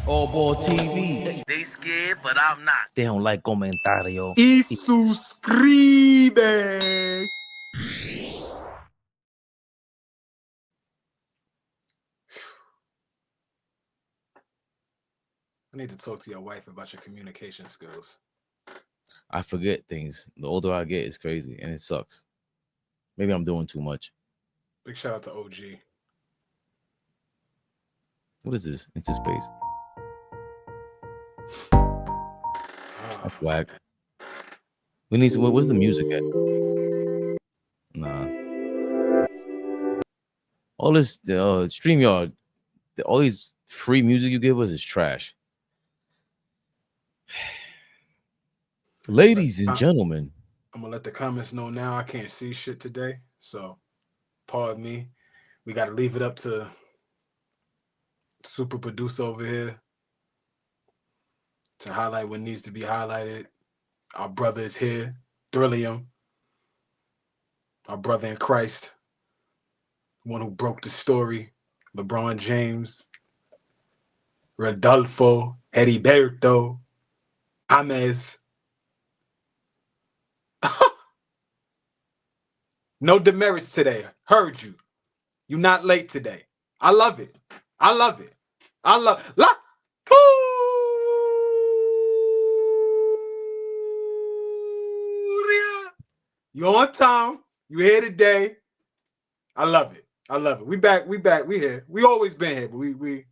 AllBall TV. They scared, but I'm not. They don't like comentario. Y suscribe. I need to talk to your wife about your communication skills. I forget things. The older I get, it's crazy, and it sucks. Maybe I'm doing too much. Big shout out to OG. What is this? Into space. That's whack. We need. Where's the music at? Nah. All this StreamYard, all these free music you give us is trash. Ladies and gentlemen, I'm gonna let the comments know now. I can't see shit today, so pardon me. We got to leave it up to super producer over here to highlight what needs to be highlighted. Our brother is here, Thrillium, our brother in Christ, one who broke the story, LeBron James, Rodolfo, Heriberto, James. No demerits today. Heard you. You're not late today. I love it. I love it. I love La Furia. You're on time. You here today. I love it. I love it. We back. We back. We here. We always been here, but we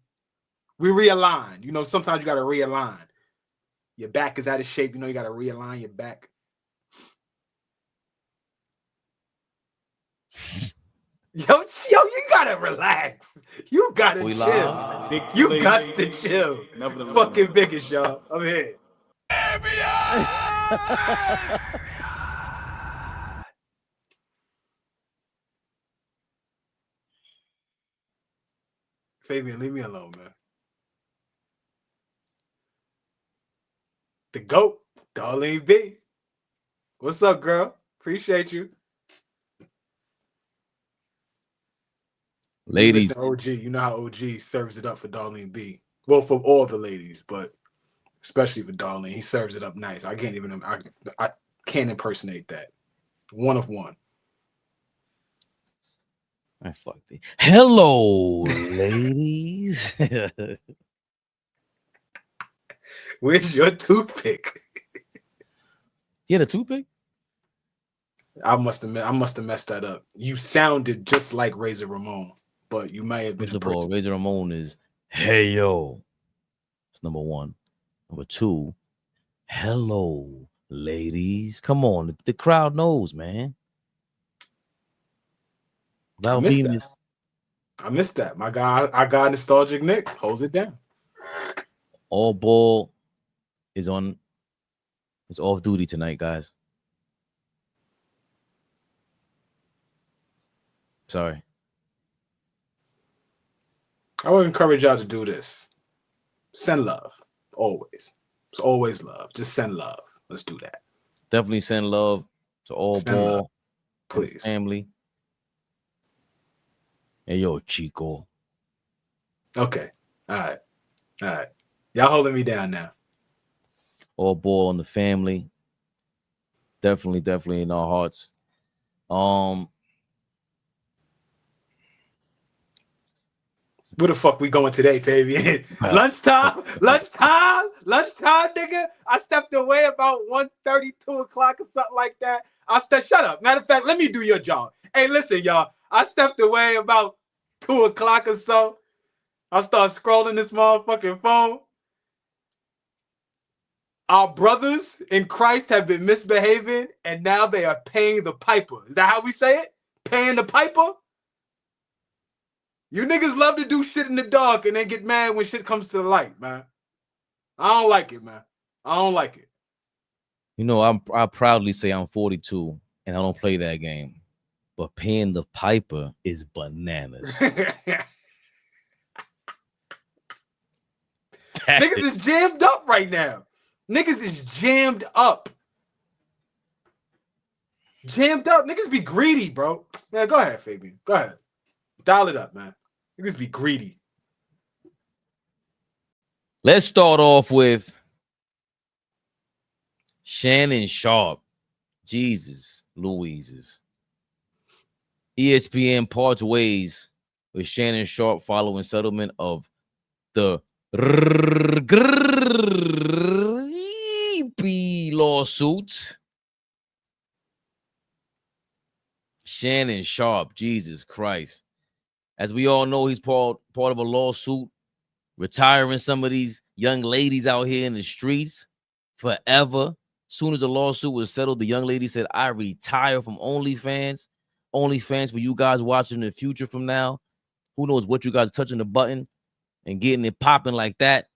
realigned. You know, sometimes you gotta realign. Your back is out of shape. You know, you gotta realign your back. Yo, you gotta relax. You gotta chill. You got to chill. Fucking biggest, y'all. I'm here. Fabian, leave me alone, man. The GOAT, Darlene B. What's up, girl? Appreciate you. ladies. Listen, OG, you know how OG serves it up for Darlene B. Well, for all the ladies, but especially for Darlene, he serves it up nice. I can't impersonate that. One of one. I fucked it. Hello, ladies. Where's your toothpick? You had a toothpick? I must have messed that up. You sounded just like Razor Ramon, but you might have been. First of all, Razor Ramon is hey yo. It's number one. Number two, hello, ladies. Come on, the crowd knows, man. I missed that. My guy, I got Nostalgic Nick holds it down. AllBall is on. It's off duty tonight, guys. Sorry. I would encourage y'all to do this. Send love. Always. It's always love. Just send love. Let's do that. Definitely send love to AllBall. Please. Family. Hey, yo, Chico. Okay. All right. Y'all holding me down now. AllBall and the family. Definitely in our hearts. Where the fuck we going today, Fabian? Lunchtime, nigga. I stepped away about 1:30, 2 o'clock or something like that. Shut up. Matter of fact, let me do your job. Hey, listen, y'all. I stepped away about 2 o'clock or so. I start scrolling this motherfucking phone. Our brothers in Christ have been misbehaving, and now they are paying the piper. Is that how we say it? Paying the piper? You niggas love to do shit in the dark and then get mad when shit comes to the light, man. I don't like it, man. I don't like it. You know, I proudly say I'm 42 and I don't play that game. But paying the piper is bananas. Niggas is jammed up right now. Niggas is jammed up. Jammed up. Niggas be greedy, bro. Man, go ahead, Fabian. Go ahead. Dial it up, man. Niggas be greedy. Let's start off with Shannon Sharpe. Jesus Louises. ESPN parts ways with Shannon Sharpe following settlement of the lawsuits. Shannon Sharpe, Jesus Christ. As we all know, he's part of a lawsuit retiring some of these young ladies out here in the streets forever. Soon as the lawsuit was settled, the young lady said, I retire from OnlyFans. OnlyFans for you guys watching in the future from now. Who knows what you guys are touching the button and getting it popping like that.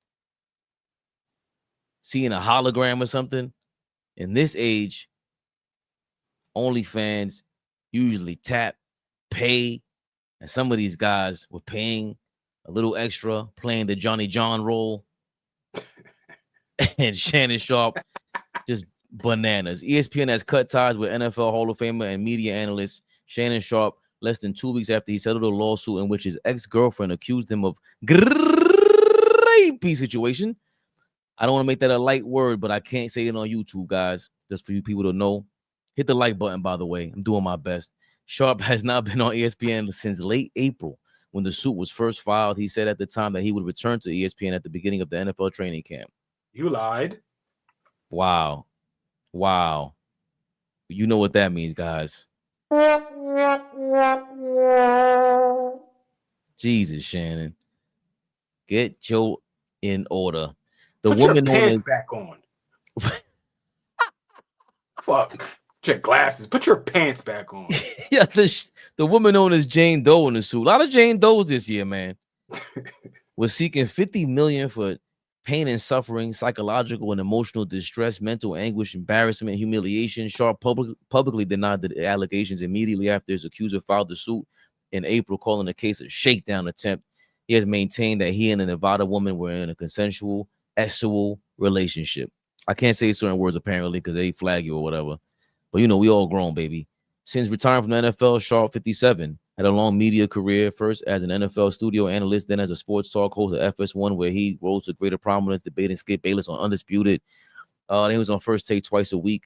Seeing a hologram or something. In this age, OnlyFans usually tap, pay, and some of these guys were paying a little extra, playing the Johnny John role. And Shannon Sharpe, just bananas. ESPN has cut ties with NFL Hall of Famer and media analyst Shannon Sharpe less than 2 weeks after he settled a lawsuit in which his ex-girlfriend accused him of rapey situation. I don't want to make that a light word, but I can't say it on YouTube, guys. Just for you people to know. Hit the like button, by the way. I'm doing my best. Sharpe has not been on ESPN since late April when the suit was first filed. He said at the time that he would return to ESPN at the beginning of the NFL training camp. You lied. Wow. Wow. You know what that means, guys. Jesus, Shannon. Get your in order. The Put woman your pants known back on. Fuck. Put your glasses. Put your pants back on. Yeah, the woman known as Jane Doe in the suit. A lot of Jane Does this year, man. Was seeking $50 million for pain and suffering, psychological and emotional distress, mental anguish, embarrassment, humiliation. Sharpe publicly denied the allegations immediately after his accuser filed the suit in April, calling the case a shakedown attempt. He has maintained that he and the Nevada woman were in a consensual, sexual relationship. I can't say certain words apparently because they flag you or whatever. But, you know, we all grown, baby. Since retiring from the NFL, Sharpe, 57, had a long media career, first as an NFL studio analyst, then as a sports talk host at FS1, where he rose to greater prominence, debating Skip Bayless on Undisputed. Then he was on First Take twice a week.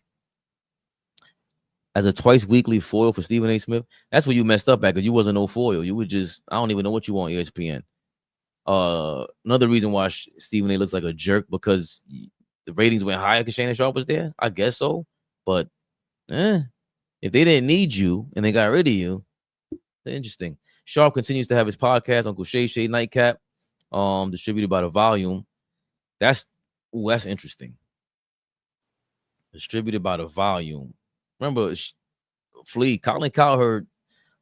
As a twice weekly foil for Stephen A. Smith. That's where you messed up at, because you wasn't no foil. You would just, I don't even know what you want, ESPN. Another reason why Stephen A. looks like a jerk, because the ratings went higher because Shannon Sharpe was there. I guess so. But if they didn't need you and they got rid of you, interesting. Sharpe continues to have his podcast, Uncle Shay Nightcap, distributed by The Volume. That's interesting. Distributed by The Volume. Remember, Colin Cowherd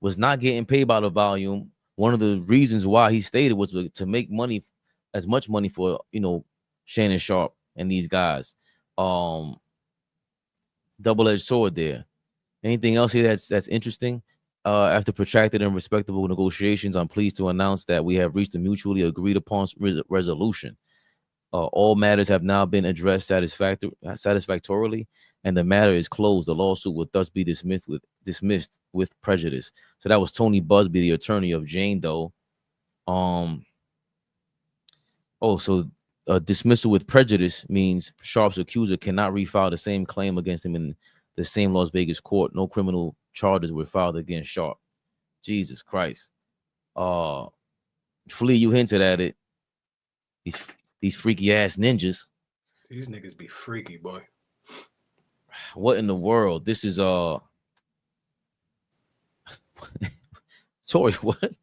was not getting paid by The Volume. One of the reasons why he stated was to make money, as much money for, you know, Shannon Sharpe and these guys. Double-edged sword there. Anything else here that's interesting? After protracted and respectable negotiations, I'm pleased to announce that we have reached a mutually agreed upon resolution. All matters have now been addressed satisfactorily, and the matter is closed. The lawsuit will thus be dismissed with prejudice. So that was Tony Busby, the attorney of Jane Doe. Dismissal with prejudice means Sharpe's accuser cannot refile the same claim against him in the same Las Vegas court. No criminal charges were filed against Sharpe. Jesus Christ. Flea, you hinted at it. These freaky ass ninjas. These niggas be freaky, boy. What in the world? This is Tori, what?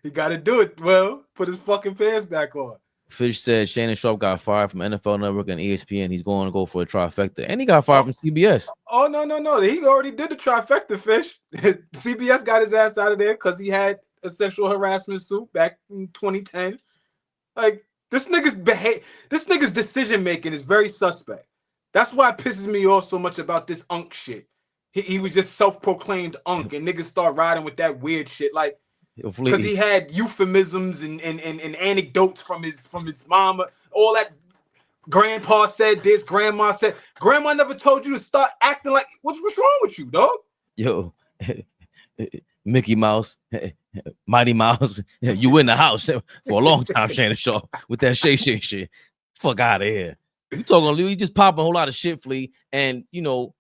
He got to do it. Well, put his fucking pants back on. Fish said Shannon Sharpe got fired from NFL Network and ESPN. He's going to go for a trifecta, and he got fired from CBS. Oh no! He already did the trifecta. Fish. CBS got his ass out of there because he had a sexual harassment suit back in 2010. Like, this nigga's decision making is very suspect. That's why it pisses me off so much about this unk shit. He was just self-proclaimed unk, and niggas start riding with that weird shit, like, because he had euphemisms and anecdotes from his mama, all that. Grandpa said this, grandma said. Grandma never told you to start acting like, what's wrong with you, dog? yo, Mickey Mouse, Mighty Mouse, you in the house for a long time, Shannon Sharpe, with that shit. Fuck out of here. You talking, you just popping a whole lot of shit, Flea, and you know,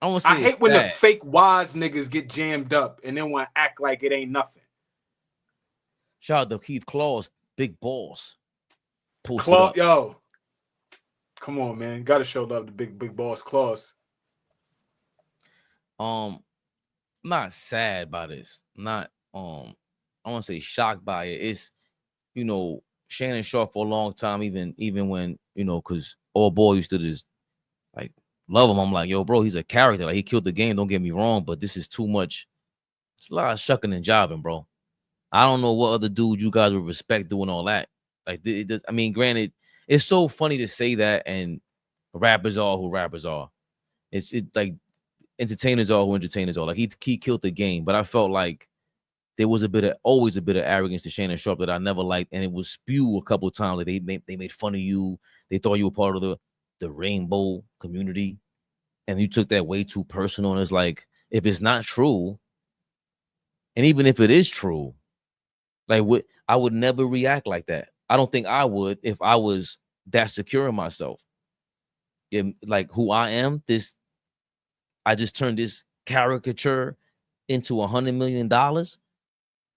I hate when the fake wise niggas get jammed up and then want to act like it ain't nothing. Shout out to Keith Claus, big balls. Claus, yo, come on, man, gotta show love to big boss Claus. I'm not sad by this. I'm not I want to say shocked by it. It's, you know, Shannon Sharpe for a long time, even when, you know, because AllBall used to just like love him. I'm like, yo, bro, he's a character. Like, he killed the game. Don't get me wrong, but this is too much. It's a lot of shucking and jiving, bro. I don't know what other dude you guys would respect doing all that. Like, it does. I mean, granted, it's so funny to say that, and rappers are who rappers are. It's like entertainers are who entertainers are. Like, he killed the game, but I felt like there was always a bit of arrogance to Shannon Sharpe that I never liked, and it was spew a couple of times. Like, they made fun of you. They thought you were part of the rainbow community, and you took that way too personal. And it's like, if it's not true, and even if it is true, like, I would never react like that. I don't think I would if I was that secure in myself. Like, who I am, I just turned this caricature into $100 million.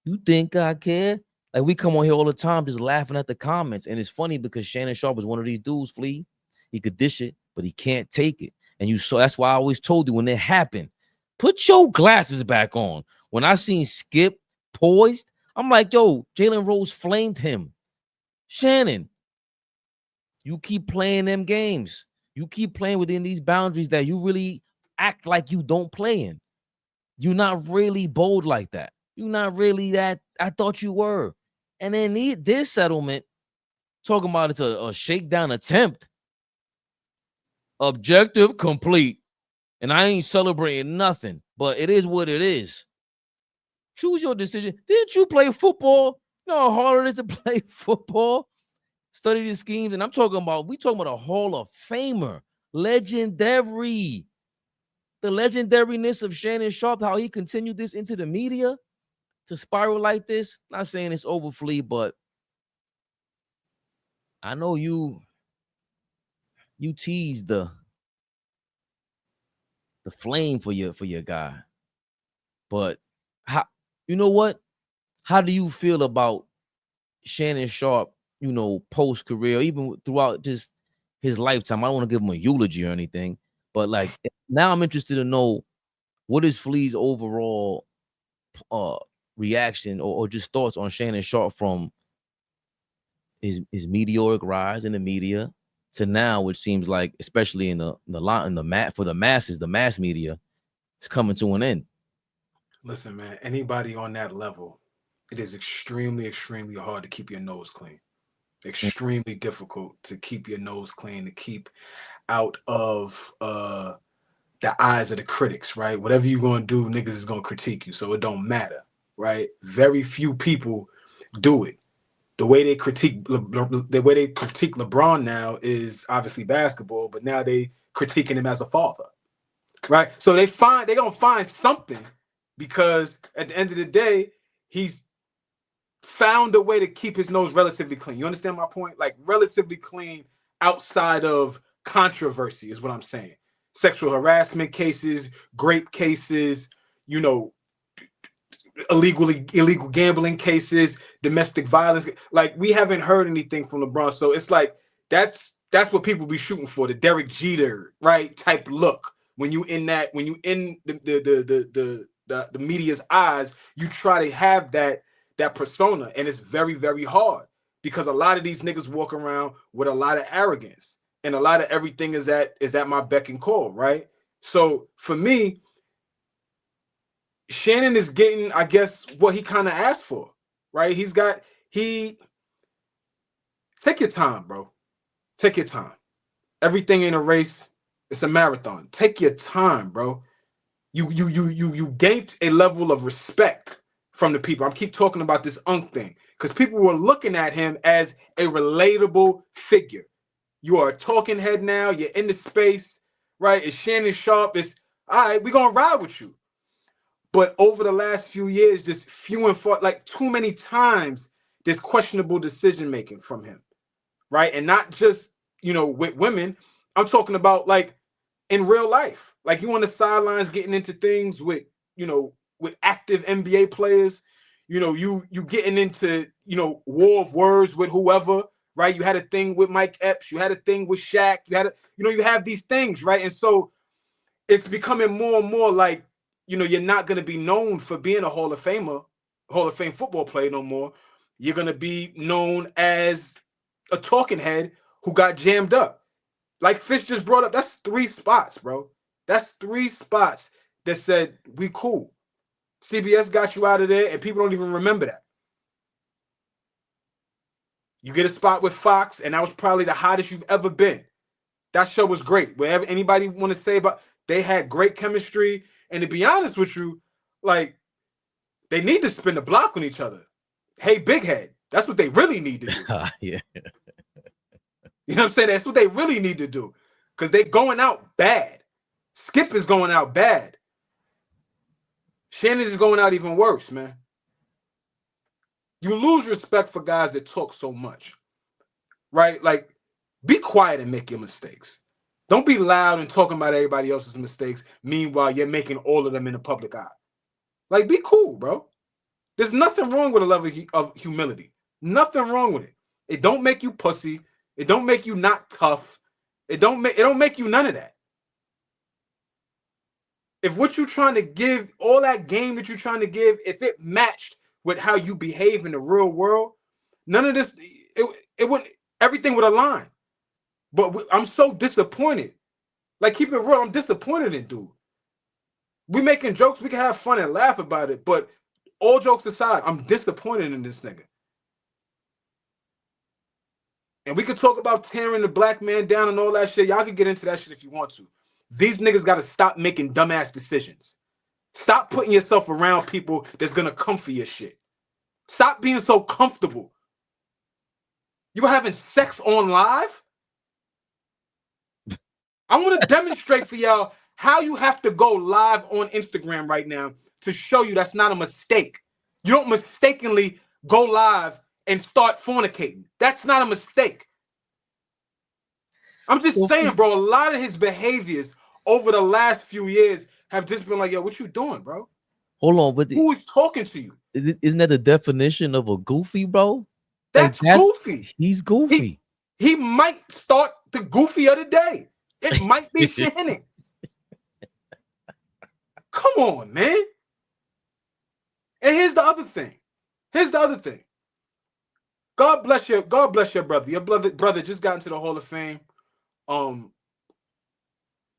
You think I care? Like, we come on here all the time just laughing at the comments. And it's funny because Shannon Sharpe is one of these dudes, Flea. He could dish it, but he can't take it. And you saw, that's why I always told you when it happened, put your glasses back on. When I seen Skip poised, I'm like, yo, Jalen Rose flamed him. Shannon, you keep playing them games. You keep playing within these boundaries that you really act like you don't play in. You're not really bold like that. You're not really that. I thought you were. And then this settlement, talking about it's a shakedown attempt. Objective complete. And I ain't celebrating nothing, but it is what it is. Choose your decision. Didn't you play football? You know how hard it is to play football? Study the schemes. And we talking about a Hall of Famer. Legendary. The legendariness of Shannon Sharpe, how he continued this into the media to spiral like this. Not saying it's over, Flea, but I know you teased the flame for your guy. But you know what? How do you feel about Shannon Sharpe, you know, post-career, even throughout just his lifetime? I don't want to give him a eulogy or anything, but like, now I'm interested to know, what is Flea's overall reaction or just thoughts on Shannon Sharpe from his meteoric rise in the media to now, which seems like, especially in the masses, the mass media, it's coming to an end. Listen, man, anybody on that level, it is extremely, extremely hard to keep your nose clean. Extremely difficult to keep your nose clean, to keep out of the eyes of the critics, right? Whatever you're going to do, niggas is going to critique you, so it don't matter, right? Very few people do it. The way they critique LeBron now is obviously basketball, but now they critiquing him as a father, right? So they're going to find something, because at the end of the day, he's found a way to keep his nose relatively clean. You understand my point? Like, relatively clean outside of controversy is what I'm saying. Sexual harassment cases, grape cases, you know, illegal gambling cases, domestic violence. Like, we haven't heard anything from LeBron. So it's like, that's what people be shooting for, the Derek Jeter, right, type look. When you in the media's eyes, you try to have that persona, and it's very, very hard, because a lot of these niggas walk around with a lot of arrogance, and a lot of everything is at my beck and call, right? So for me, Shannon is getting, I guess, what he kind of asked for, right? Take your time, bro. Take your time. Everything in a race, it's a marathon. Take your time, bro. You gained a level of respect from the people. I keep talking about this Unk thing because people were looking at him as a relatable figure. You are a talking head now. You're in the space. right? It's Shannon Sharpe. It's all right, we're gonna ride with you. But over the last few years, just few and far, like too many times, there's questionable decision making from him, right? And not just, you know, with women. I'm talking about like in real life. Like you on the sidelines getting into things with, you know, with active NBA players. You know, you getting into, you know, war of words with whoever, right? You had a thing with Mike Epps. You had a thing with Shaq. You have these things, right? And so it's becoming more and more like, you know, you're not going to be known for being a Hall of Fame football player no more. You're going to be known as a talking head who got jammed up. Like Fish just brought up, that's 3 spots, bro. That's 3 spots that said, we cool. CBS got you out of there, and people don't even remember that. You get a spot with Fox, and that was probably the hottest you've ever been. That show was great. Whatever anybody want to say about, they had great chemistry. And to be honest with you, like, they need to spin the block on each other. Hey, big head. That's what they really need to do. Yeah. You know what I'm saying? That's what they really need to do. Because they're going out bad. Skip is going out bad. Shannon is going out even worse, man. You lose respect for guys that talk so much, right? Like, be quiet and make your mistakes. Don't be loud and talking about everybody else's mistakes. Meanwhile, you're making all of them in the public eye. Like, be cool, bro. There's nothing wrong with a level of humility. Nothing wrong with it. It don't make you pussy. It don't make you not tough. It don't make you none of that. If what you're trying to give, all that game that you're trying to give, if it matched with how you behave in the real world, none of this, it wouldn't, everything would align. But I'm so disappointed. Like, keep it real, I'm disappointed in dude. We making jokes, we can have fun and laugh about it, but all jokes aside, I'm disappointed in this nigga. And we could talk about tearing the black man down and all that shit. Y'all can get into that shit if you want to. These niggas got to stop making dumbass decisions. Stop putting yourself around people that's going to come for your shit. Stop being so comfortable. You were having sex on live? I want to demonstrate for y'all how you have to go live on Instagram right now to show you that's not a mistake. You don't mistakenly go live and start fornicating. That's not a mistake. I'm just saying, bro, a lot of his behaviors over the last few years have just been like, yo, what you doing, bro? Hold on, but who is talking to you? Isn't that the definition of a goofy, bro? That's goofy. He's goofy. He might start the goofy of the day. It might be Shannon. Come on, man. And here's the other thing. God bless your brother. Your brother just got into the Hall of Fame.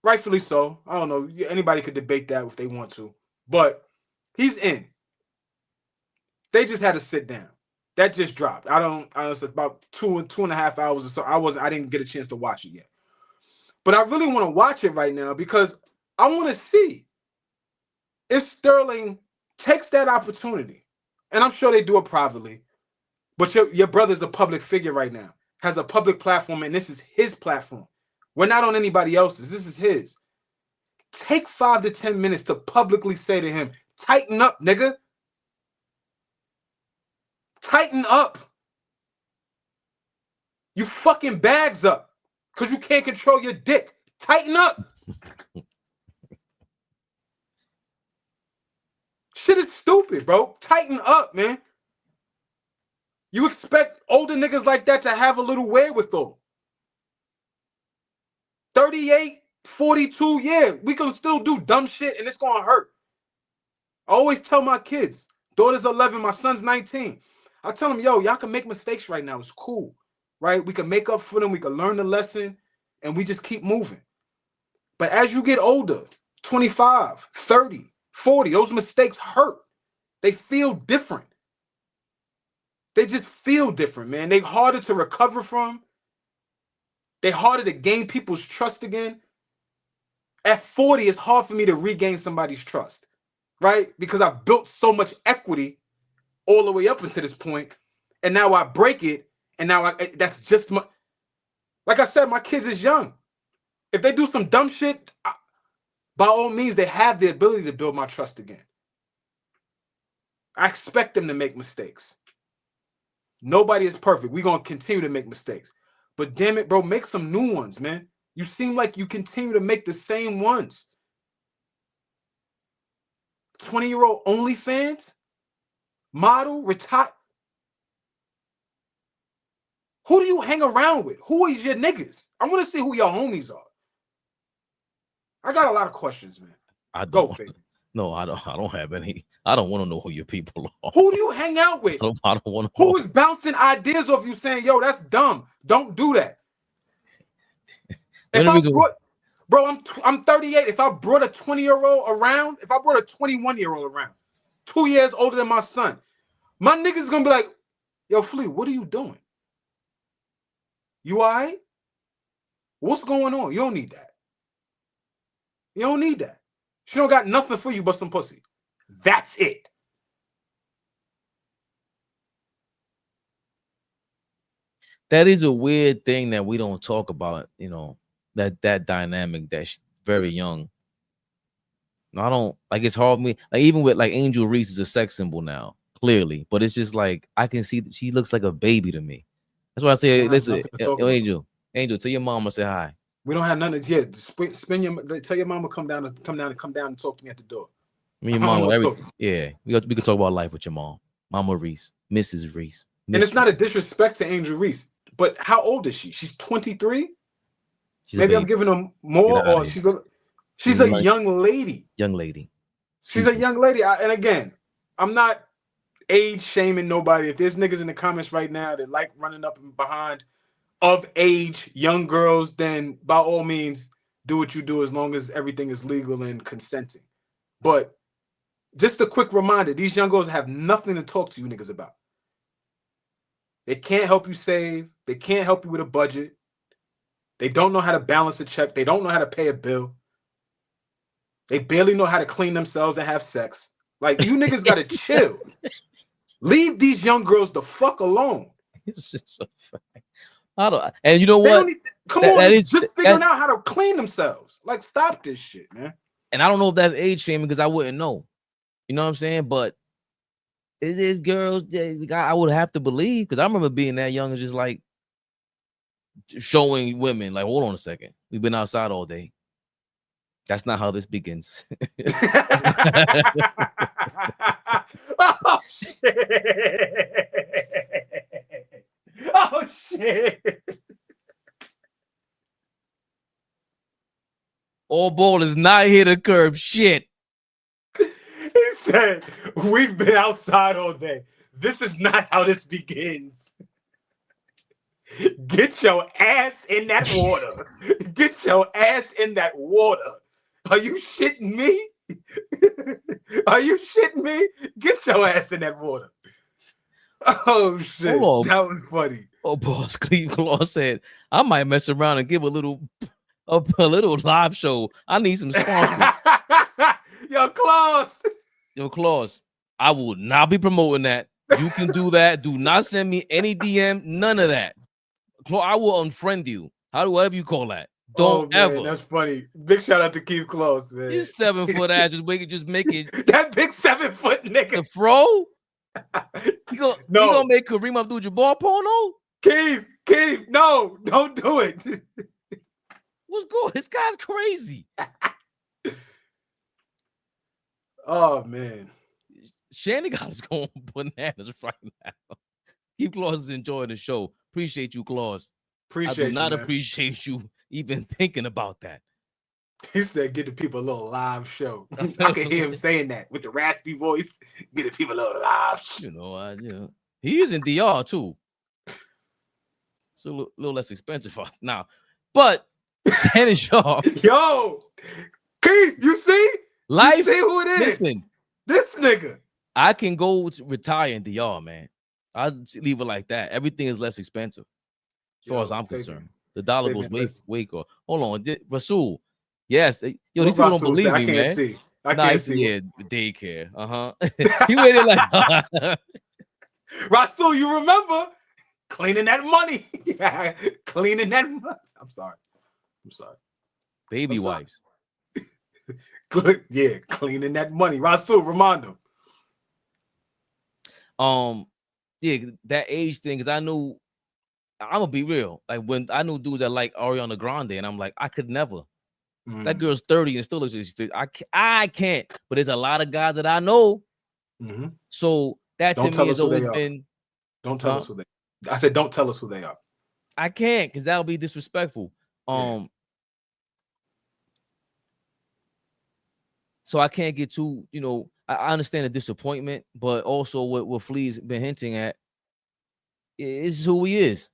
Rightfully so. I don't know. Anybody could debate that if they want to. But he's in. They just had to sit down. That just dropped. It's about 2.5 hours or so. I didn't get a chance to watch it yet. But I really want to watch it right now because I want to see if Sterling takes that opportunity. And I'm sure they do it privately. But your brother's a public figure right now, has a public platform, and this is his platform. We're not on anybody else's. This is his. Take 5 to 10 minutes to publicly say to him, tighten up, nigga. Tighten up. You fucking bags up because you can't control your dick. Tighten up. Shit is stupid, bro. Tighten up, man. You expect older niggas like that to have a little wherewithal. 38, 42, yeah, we can still do dumb shit and it's gonna hurt. I always tell my kids, daughter's 11, my son's 19. I tell them, yo, y'all can make mistakes right now. It's cool, right? We can make up for them. We can learn the lesson and we just keep moving. But as you get older, 25, 30, 40, those mistakes hurt. They feel different. They just feel different, man. They're harder to recover from. They're harder to gain people's trust again. At 40, it's hard for me to regain somebody's trust, right? Because I've built so much equity all the way up until this point, and now I break it, and now that's just my. Like I said, my kids is young. If they do some dumb shit, by all means, they have the ability to build my trust again. I expect them to make mistakes. Nobody is perfect. We're going to continue to make mistakes. But damn it, bro, make some new ones, man. You seem like you continue to make the same ones. 20-year-old OnlyFans? Model? Retire? Who do you hang around with? Who is your niggas? I want to see who your homies are. I got a lot of questions, man. I don't. Go, Fabian. No, I don't have any. I don't want to know who your people are. Who do you hang out with? I don't want to. Who is bouncing ideas off you saying, yo, that's dumb. Don't do that. I'm 38. If I brought a 20-year-old around, if I brought a 21-year-old around, 2 years older than my son, my niggas gonna be like, yo, Flea, what are you doing? You all right? What's going on? You don't need that. You don't need that. She don't got nothing for you but some pussy. That's it. That is a weird thing that we don't talk about, you know, that dynamic that's very young. I don't like, it's hard for me, like even with like Angel Reese is a sex symbol now, clearly, but it's just like I can see that she looks like a baby to me. That's why I say, listen, Angel, tell your mama say hi. We don't have nothing yet. Tell your mama come down and talk to me at the door. Me and mama, yeah, we could talk about life with your mom, Mama Reese, Mrs. Reese. And it's not a disrespect to Angel Reese, but how old is she? She's 23. Maybe I'm giving her more, or she's a young lady. Young lady. She's a young lady. And again, I'm not age shaming nobody. If there's niggas in the comments right now that like running up and behind of age young girls, then by all means do what you do as long as everything is legal and consenting. But just a quick reminder, these young girls have nothing to talk to you niggas about. They can't help you save. They can't help you with a budget. They don't know how to balance a check. They don't know how to pay a bill. They barely know how to clean themselves and have sex. Like, you niggas gotta chill. Leave these young girls the fuck alone. It's just a fact. And you know what? Just figuring out how to clean themselves. Like, stop this shit, man. And I don't know if that's age shaming because I wouldn't know. You know what I'm saying? But it is girls that I would have to believe, because I remember being that young and just like showing women, like, hold on a second, we've been outside all day. That's not how this begins. Oh shit! Oh shit! AllBall is not here to curb shit. He said, we've been outside all day. This is not how this begins. Get your ass in that water. Get your ass in that water. Are you shitting me? Are you shitting me? Get your ass in that water. Oh shit. That was funny. AllBall Cleve Claw said, I might mess around and give a little live show. I need some sponsors. Yo, Claus, I will not be promoting that. You can do that. Do not send me any DM. None of that. I will unfriend you. Whatever you call that. Don't ever. That's funny. Big shout out to Keith Close, man. He's 7 foot ass. Just make it. That big 7 foot nigga. The fro? You gonna make Kareem Abdul-Jabbar porno? Keith, no, don't do it. What's good? This guy's crazy. Oh man. Shannon got us going bananas right now. Keith Claus is enjoying the show. Appreciate you, Claus. I do not appreciate you even thinking about that. He said, "Get the people a little live show." I can hear him saying that with the raspy voice. Get the people a little live show. He is in DR too. It's a little less expensive now, but Shannon Sharpe. Yo, Keith, you see? Life. You see who it is? Listen, this nigga. I can go retire in DR, man. I'll leave it like that. Everything is less expensive as far as I'm concerned. The dollar goes way go. Hold on, Rasul. Yes, these people don't believe me, man. I can't see. Yeah, daycare. He waited like Rasul. You remember cleaning that money? Cleaning that money. I'm sorry. Baby wipes. Good, yeah, cleaning that money. Rasul, remind them. Yeah, that age thing, because I knew, I'm gonna be real. Like when I knew dudes that like Ariana Grande, and I'm like, I could never. That girl's 30 and still looks like she's 50. I can't. But there's a lot of guys that I know. So that to me has always been. Don't tell us who they. I said, don't tell us who they are. I can't, because that'll be disrespectful. So I can't get too, I understand the disappointment, but also what Flea's been hinting at is who he is.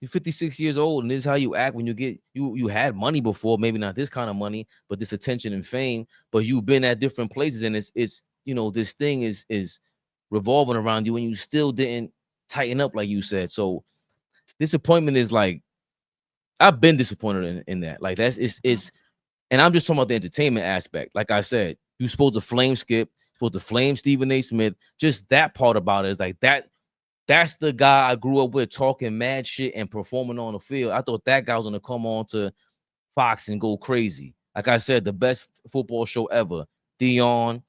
You're 56 years old, and this is how you act when you get you had money before, maybe not this kind of money, but this attention and fame. But you've been at different places, and it's this thing is revolving around you, and you still didn't tighten up like you said. So disappointment is like, I've been disappointed in that. Like it's and I'm just talking about the entertainment aspect. Like I said, you're supposed to flame Skip, supposed to flame Stephen A. Smith. Just that part about it is like that. That's the guy I grew up with, talking mad shit and performing on the field. I thought that guy was gonna come on to Fox and go crazy. Like I said, the best football show ever. Dion,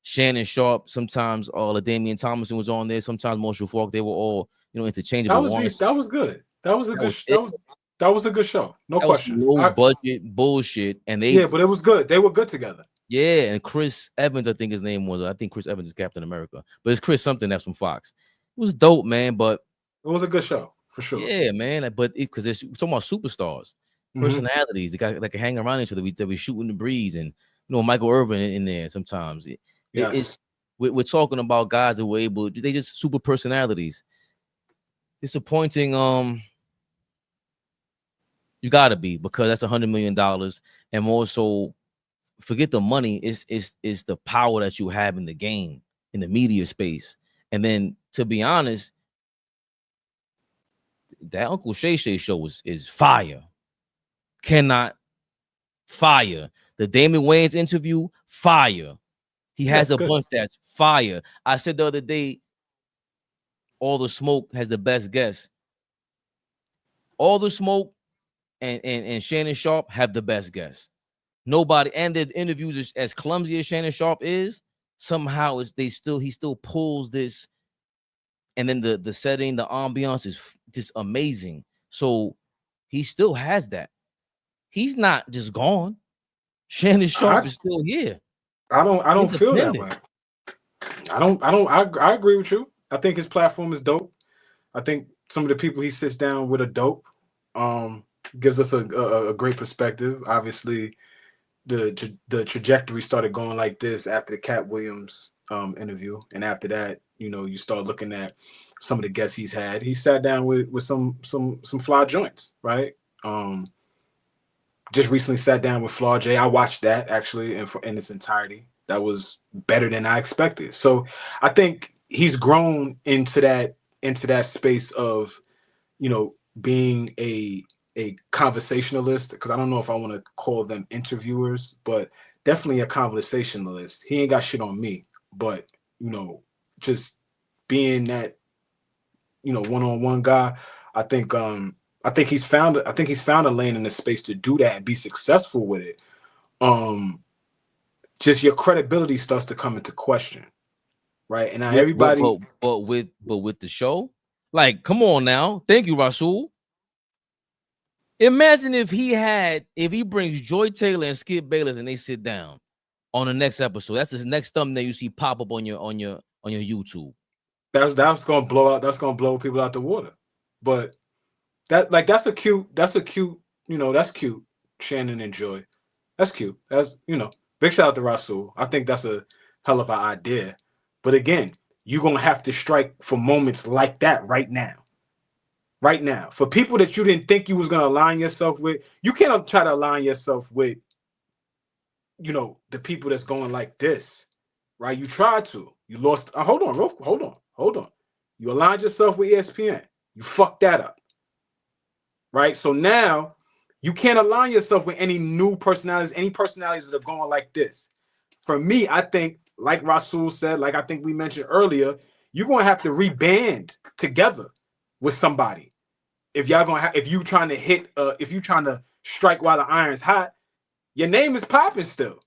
Shannon Sharpe, sometimes Damian Thomason was on there. Sometimes Marshall Faulk. They were all interchangeable. That was good. That was a good. That was a good show. No question. Low budget bullshit, and but it was good. They were good together. Yeah, and Chris Evans, I think his name was. I think Chris Evans is Captain America, but it's Chris something that's from Fox. It was dope, man. But it was a good show for sure. Yeah, man. But because it's talking about superstars, personalities, the guys that can hang around each other. That we shooting the breeze, and Michael Irvin in there sometimes. We're talking about guys that were able. They just super personalities. Disappointing. You gotta be, because that's $100 million, and more so, forget the money. It's the power that you have in the game, in the media space. And then, to be honest, that Uncle Shay Shay show is fire. Cannot fire. The Damon Wayans interview, fire. He has a bunch that's fire. I said the other day, All the Smoke has the best guest. All the Smoke and Shannon Sharpe have the best guests. Nobody, and the interviews is as clumsy as Shannon Sharpe is, somehow he still pulls this, and then the setting, the ambiance is just amazing. So he still has that. He's not just gone. Shannon Sharpe is still here. I don't feel that way. I agree with you. I think his platform is dope. I think some of the people he sits down with are dope. Gives us a great perspective. Obviously, the trajectory started going like this after the Cat Williams interview, and after that, you start looking at some of the guests he's had. He sat down with some fly joints, right? Just recently sat down with Flaw J. I watched that actually in its entirety. That was better than I expected. So I think he's grown into that space of being a conversationalist, because I don't know if I want to call them interviewers, but definitely a conversationalist. He ain't got shit on me, but just being that one-on-one guy, I think he's found a lane in the space to do that and be successful with it. Just your credibility starts to come into question, right? And now everybody, but with the show, like, come on now, thank you, Rasul. Imagine if he brings Joy Taylor and Skip Bayless and they sit down on the next episode. That's the next thumbnail you see pop up on your YouTube. That's gonna blow out. That's gonna blow people out the water. But that's cute. That's cute. Shannon and Joy. That's cute. That's big shout out to Rasul. I think that's a hell of an idea. But again, you're gonna have to strike for moments like that right now. Right now, for people that you didn't think you was gonna align yourself with, you can't try to align yourself with, the people that's going like this, right? You tried to, you lost. Hold on. You aligned yourself with ESPN. You fucked that up, right? So now you can't align yourself with any new personalities, any personalities that are going like this. For me, I think, like Rasul said, like I think we mentioned earlier, you're gonna have to reband together with somebody. If you're trying to strike while the iron's hot. Your name is popping still.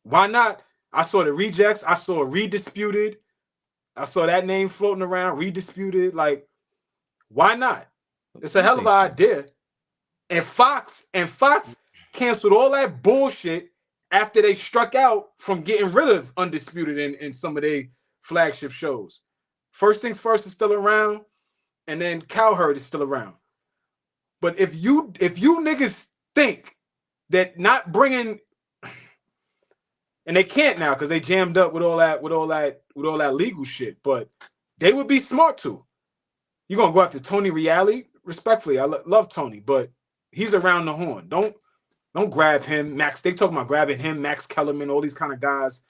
Why not? I saw the Rejects. I saw Redisputed. I saw that name floating around. Redisputed. Like, why not? It's a hell of an idea. And Fox canceled all that bullshit after they struck out from getting rid of Undisputed in some of their flagship shows. First Things First is still around, and then Cowherd is still around. But if you niggas think that not bringing, and they can't now because they jammed up with all that legal shit, but they would be smart to. You're gonna go after Tony Reali? Respectfully, I love Tony, but he's around the horn. Don't grab him, Max. They talking about grabbing him, Max Kellerman, all these kind of guys.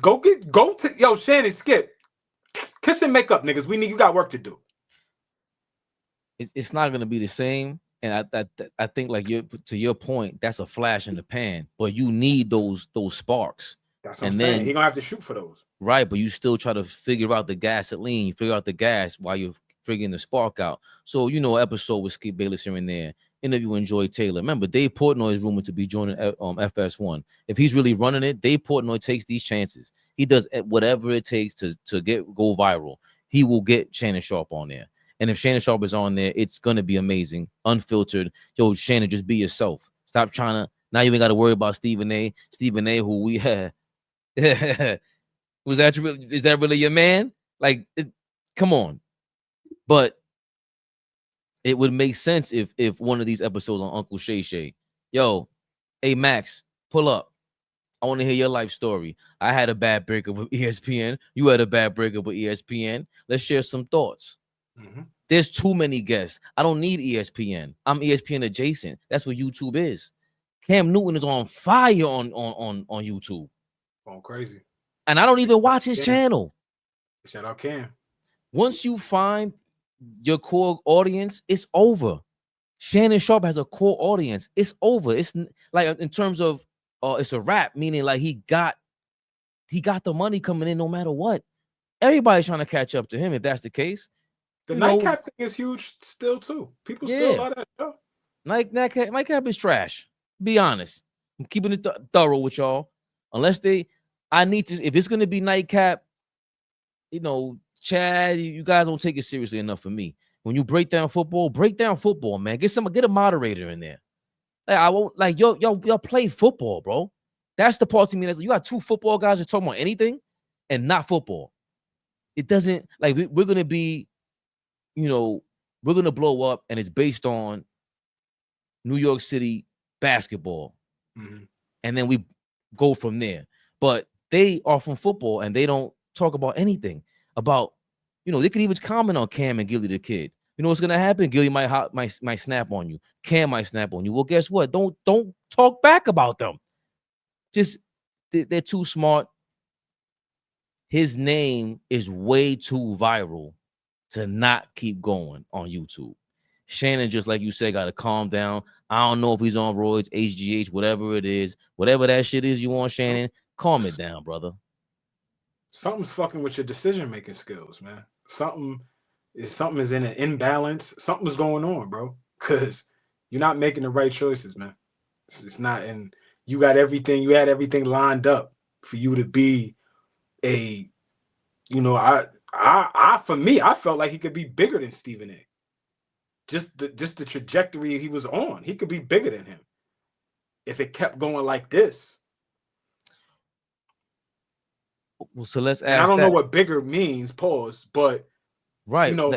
Go to Shannon, Skip. Kiss and make up, niggas. You got work to do. It's not gonna be the same. And I think, like, to your point, that's a flash in the pan, but you need those sparks. That's what I'm saying. He's gonna have to shoot for those. Right, but you still try to figure out the gasoline, figure out the gas while you're figuring the spark out. So, episode with Skip Bayless here and there, interviewing Joy Taylor. Remember, Dave Portnoy is rumored to be joining FS1. If he's really running it, Dave Portnoy takes these chances. He does whatever it takes to go viral. He will get Shannon Sharpe on there. And if Shannon Sharpe is on there, it's going to be amazing, unfiltered. Yo, Shannon, just be yourself. Stop trying to, now you ain't got to worry about Stephen A. Stephen A, who we had. Is that really your man? Like, come on. But it would make sense if one of these episodes on Uncle Shay Shay, yo, hey, Max, pull up. I want to hear your life story. I had a bad breakup with ESPN. You had a bad breakup with ESPN. Let's share some thoughts. Mm-hmm. There's too many guests. I don't need ESPN. I'm ESPN adjacent. That's what YouTube is. Cam Newton is on fire on YouTube. Going crazy. And I don't even watch his channel. Shout out Cam. Once you find your core audience, it's over. Shannon Sharpe has a core audience. It's over. It's like, in terms of it's a wrap, meaning like he got the money coming in no matter what. Everybody's trying to catch up to him if that's the case. The nightcap thing is huge still too. People still love that show. Nightcap is trash. Be honest. I'm keeping it thorough with y'all. Unless if it's gonna be Nightcap, Chad, you guys don't take it seriously enough for me. When you break down football, man. Get a moderator in there. Like, I won't, like, y'all play football, bro. That's the part to me that's, you got two football guys just talking about anything and not football. It doesn't, like, we're gonna be, we're gonna blow up, and it's based on New York City basketball, and then we go from there. But they are from football, and they don't talk about anything about, they could even comment on Cam and Gilly the Kid. You know what's gonna happen? Gilly might snap on you. Cam might snap on you. Well, guess what? Don't talk back about them. Just they're too smart. His name is way too viral to not keep going on YouTube. Shannon, just like you said, got to calm down. I don't know if he's on roids, HGH, whatever it is, whatever that shit is you want, Shannon, calm it down, brother. Something's fucking with your decision-making skills, man. Something is in an imbalance. Something's going on, bro, because you're not making the right choices, man. It's not, and you had everything lined up for you to be a, for me, I felt like he could be bigger than Stephen A. Just the trajectory he was on, he could be bigger than him if it kept going like this. Well, so let's ask. And I don't know what bigger means, pause, but right. No.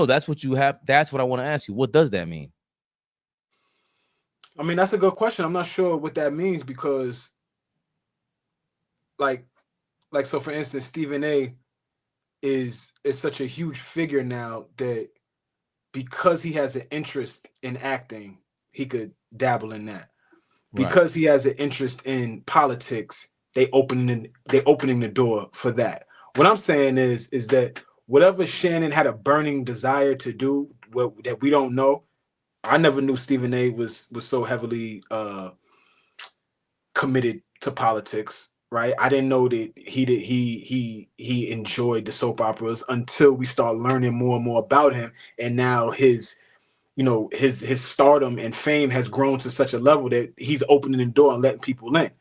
That's what you have. That's what I want to ask you. What does that mean? I mean, that's a good question. I'm not sure what that means because, like, so for instance, Stephen A. is such a huge figure now that because he has an interest in acting, he could dabble in that. Because he has an interest in politics, they opening the door for that. What I'm saying is that whatever Shannon had a burning desire to do, that we don't know. I never knew Stephen A. was so heavily committed to politics. Right, I didn't know that he enjoyed the soap operas until we start learning more and more about him, and now his you know, his stardom and fame has grown to such a level that he's opening the door and letting people in.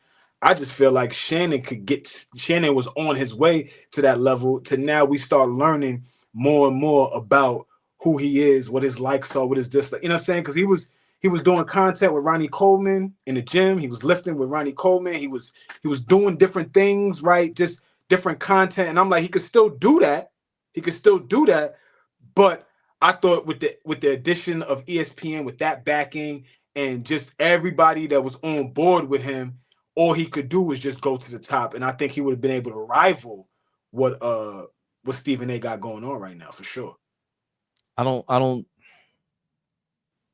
I just feel like Shannon was on his way to that level to now we start learning more and more about who he is, what his likes are, what his dislikes. You know what I'm saying? Because he was doing content with Ronnie Coleman in the gym. He was lifting with Ronnie Coleman. He was doing different things, right? Just different content. And I'm like, he could still do that. He could still do that. But I thought with the addition of ESPN, with that backing and just everybody that was on board with him, all he could do was just go to the top. And I think he would have been able to rival what Stephen A got going on right now for sure. I don't.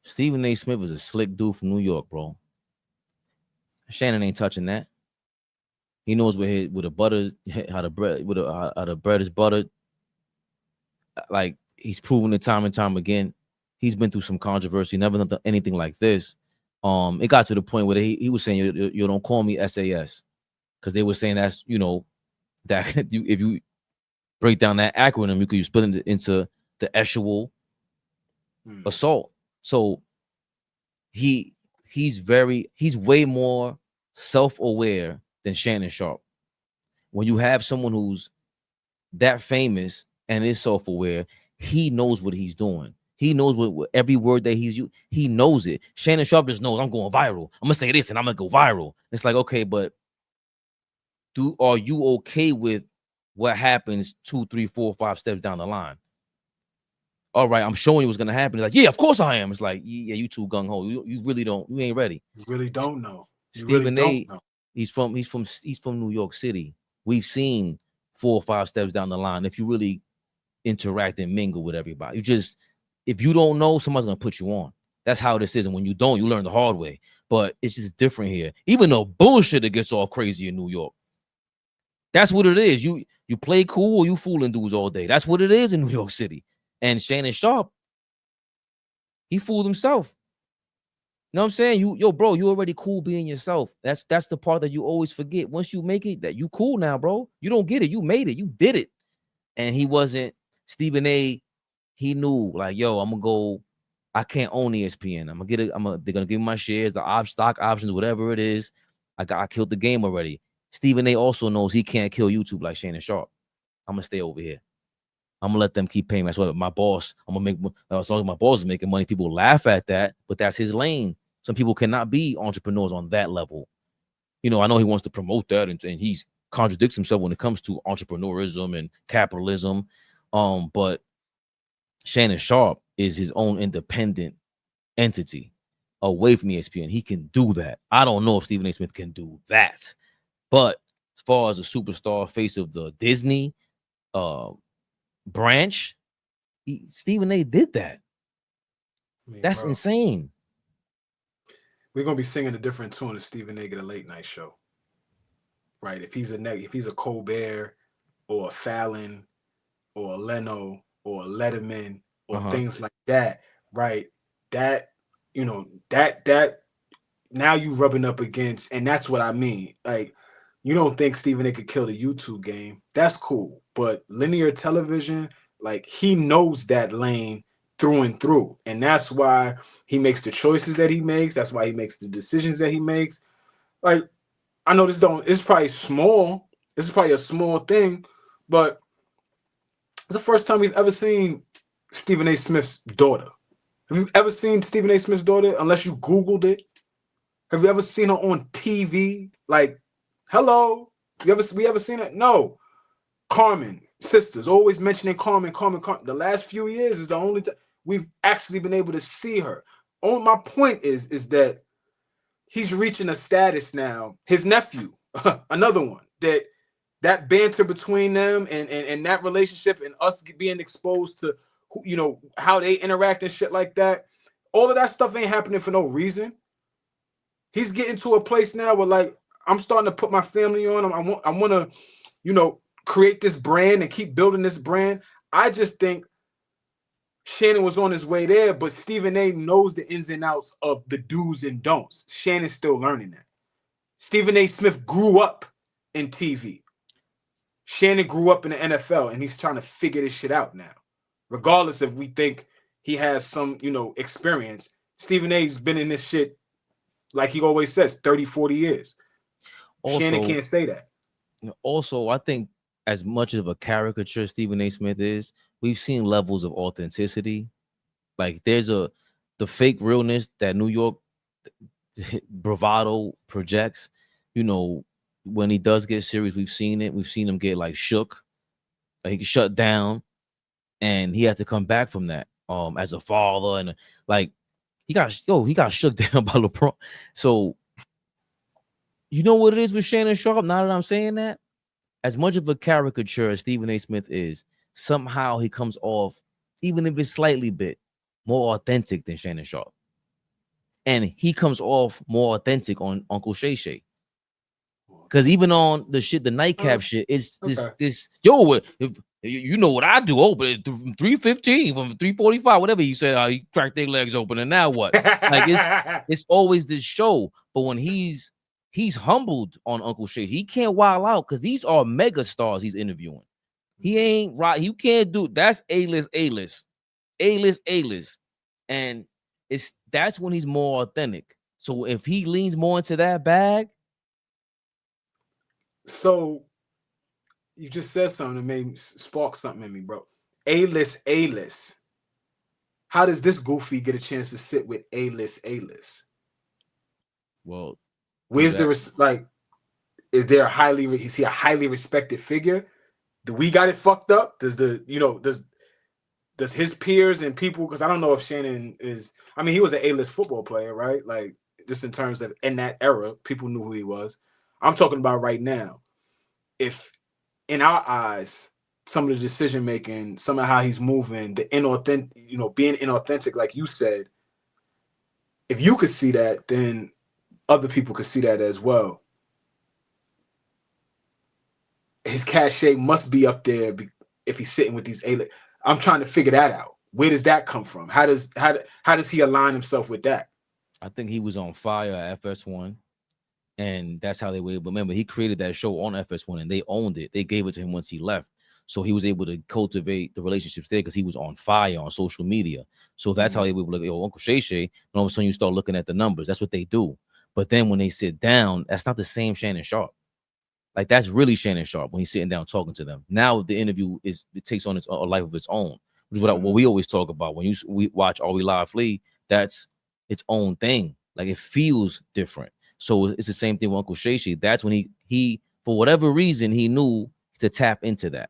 Stephen A. Smith is a slick dude from New York, bro. Shannon ain't touching that. He knows where the butter, how the bread is buttered. Like, he's proven it time and time again. He's been through some controversy, never done anything like this. It got to the point where he was saying, you don't call me SAS, because they were saying that's, you know, that if you break down that acronym, you split it into the actual assault. So he's way more self-aware than Shannon Sharpe. When you have someone who's that famous and is self-aware, he knows what he's doing. He knows what every word that he's using. He knows it. Shannon Sharpe just knows, I'm going viral. I'm gonna say this and I'm gonna go viral. It's like, okay, but are you okay with what happens 2, 3, 4, 5 steps down the line? All right, I'm showing you what's gonna happen. It's like, yeah, of course I am. It's like, yeah, you too gung ho. You really don't. You ain't ready. You really don't know. Stephen A. He's from New York City. We've seen 4 or 5 steps down the line. If you really interact and mingle with everybody, if you don't know, somebody's gonna put you on. That's how this is. And when you don't, you learn the hard way. But it's just different here. Even though bullshit that gets all crazy in New York. That's what it is. You play cool or you fooling dudes all day. That's what it is in New York City. And Shannon Sharpe, he fooled himself. You know what I'm saying? Bro, you already cool being yourself. That's the part that you always forget. Once you make it, that you cool now, bro. You don't get it. You made it. You did it. And he wasn't. Stephen A. He knew, like, yo, I'm gonna go. I can't own ESPN. I'm gonna get it. They're gonna give me my shares, the stock options, whatever it is. I killed the game already. Stephen A. also knows he can't kill YouTube like Shannon Sharpe. I'm gonna stay over here. I'm gonna let them keep paying. That's what my boss. I'm gonna make, as long as my boss is making money. People laugh at that, but that's his lane. Some people cannot be entrepreneurs on that level. You know, I know he wants to promote that, and he contradicts himself when it comes to entrepreneurism and capitalism. But Shannon Sharpe is his own independent entity away from ESPN. He can do that. I don't know if Stephen A. Smith can do that, but as far as a superstar, face of the Disney branch, Stephen A. did that. That's insane. We're gonna be singing a different tune if Stephen A. get a late night show, right? If he's a Colbert or a Fallon or a Leno or a Letterman or things like that, right? That, you know, that now you rubbing up against, and that's what I mean. Like, you don't think Stephen A. could kill the YouTube game? That's cool, but linear television, like, he knows that lane through and through, and that's why he makes the choices that he makes. That's why he makes the decisions that he makes. Like, I know it's probably small. This is probably a small thing, but it's the first time we've ever seen Stephen A. Smith's daughter. Have you ever seen Stephen A. Smith's daughter? Unless you Googled it. Have you ever seen her on TV? Like, hello? We ever seen it? No. Carmen, sisters, always mentioning Carmen. The last few years is the only time we've actually been able to see her. My point is that he's reaching a status now. His nephew, another one, that banter between them and that relationship and us being exposed to, you know, how they interact and shit like that. All of that stuff ain't happening for no reason. He's getting to a place now where, like, I'm starting to put my family on. I want to, you know, create this brand and keep building this brand. I just think Shannon was on his way there, but Stephen A. knows the ins and outs of the do's and don'ts. Shannon's still learning that. Stephen A. Smith grew up in TV. Shannon grew up in the NFL, and he's trying to figure this shit out now. Regardless if we think he has some, experience. Stephen A's been in this shit, like he always says, 30, 40 years. Also, Shannon can't say that. Also, I think as much of a caricature Stephen A. Smith is, we've seen levels of authenticity. Like there's the fake realness that New York bravado projects. When he does get serious, we've seen it. We've seen him get like shook, like shut down, and he had to come back from that. As a father, and like he got shook down by LeBron. So you know what it is with Shannon Sharpe? Now that I'm saying that, as much of a caricature as Stephen A. Smith is, somehow he comes off, even if it's slightly bit more authentic than Shannon Sharpe. And he comes off more authentic on Uncle Shay Shay. Because even on the nightcap shit, it's this yo, you know what I do? Oh, but 315 from 345, whatever he said, he cracked their legs open, and now what? Like it's always this show. But when he's humbled on Uncle Shay, he can't wild out because these are mega stars he's interviewing. He ain't right. You can't do that's A-list, and that's when he's more authentic. So if he leans more into that bag. So you just said something that made me spark something in me, bro. A-list. How does this goofy get a chance to sit with A-list? Well, where's is there is he a highly respected figure? Do we got it fucked up? Does does his peers and people, because I don't know if Shannon is, I mean, he was an A-list football player, right? Like, just in terms of in that era, people knew who he was. I'm talking about right now. If in our eyes, some of the decision making, some of how he's moving, the inauthentic, being inauthentic, like you said, if you could see that, then other people could see that as well. His cachet must be up there if he's sitting with these A-list. I'm trying to figure that out. Where does that come from? How does he align himself with that? I think he was on fire at FS1, and that's how they were able. Remember, he created that show on FS1, and they owned it. They gave it to him once he left, so he was able to cultivate the relationships there because he was on fire on social media. So that's how they were able to go, Uncle Shay Shay. And all of a sudden, you start looking at the numbers. That's what they do. But then when they sit down, that's not the same Shannon Sharpe. Like that's really Shannon Sharpe when he's sitting down talking to them. Now the interview it takes on a life of its own, which is what we always talk about when we watch Are We Live Flee. That's its own thing. Like it feels different. So it's the same thing with Uncle Shay Shay. That's when he for whatever reason he knew to tap into that.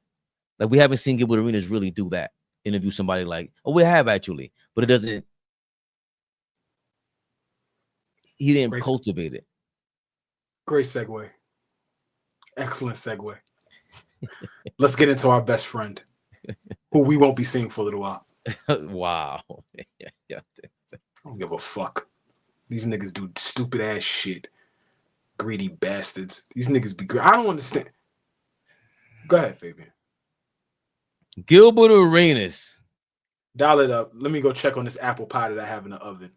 Like we haven't seen Gilbert Arenas really do that. Interview somebody like, we have actually, but it doesn't. He didn't cultivate it. Great segue. Excellent segue. Let's get into our best friend, who we won't be seeing for a little while. Wow. Yeah. I don't give a fuck. These niggas do stupid ass shit. Greedy bastards. These niggas be great. I don't understand. Go ahead, Fabian. Gilbert Arenas. Dial it up. Let me go check on this apple pie that I have in the oven.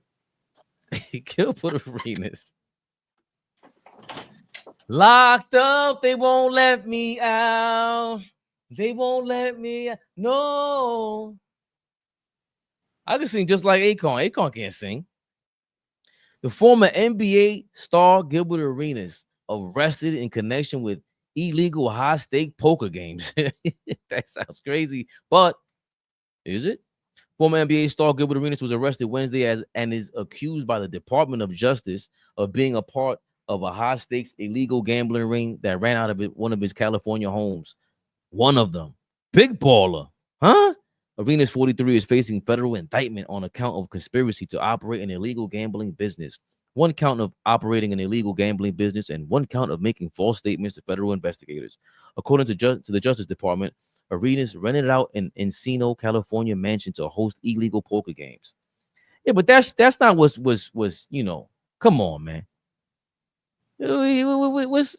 Gilbert Arenas. Locked up, they won't let me out. They won't let me out. No. I can sing just like Akon. Akon can't sing. The former NBA star Gilbert Arenas arrested in connection with illegal high-stake poker games. That sounds crazy, but is it? Former NBA star Gilbert Arenas was arrested Wednesday and is accused by the Department of Justice of being a part of a high-stakes illegal gambling ring that ran out of one of his California homes. One of them. Big baller. Huh? Arenas, 43, is facing federal indictment on account of conspiracy to operate an illegal gambling business. One count of operating an illegal gambling business and one count of making false statements to federal investigators. According to the Justice Department, Arenas rented out an Encino, California mansion to host illegal poker games. Yeah, but that's not was come on, man. What's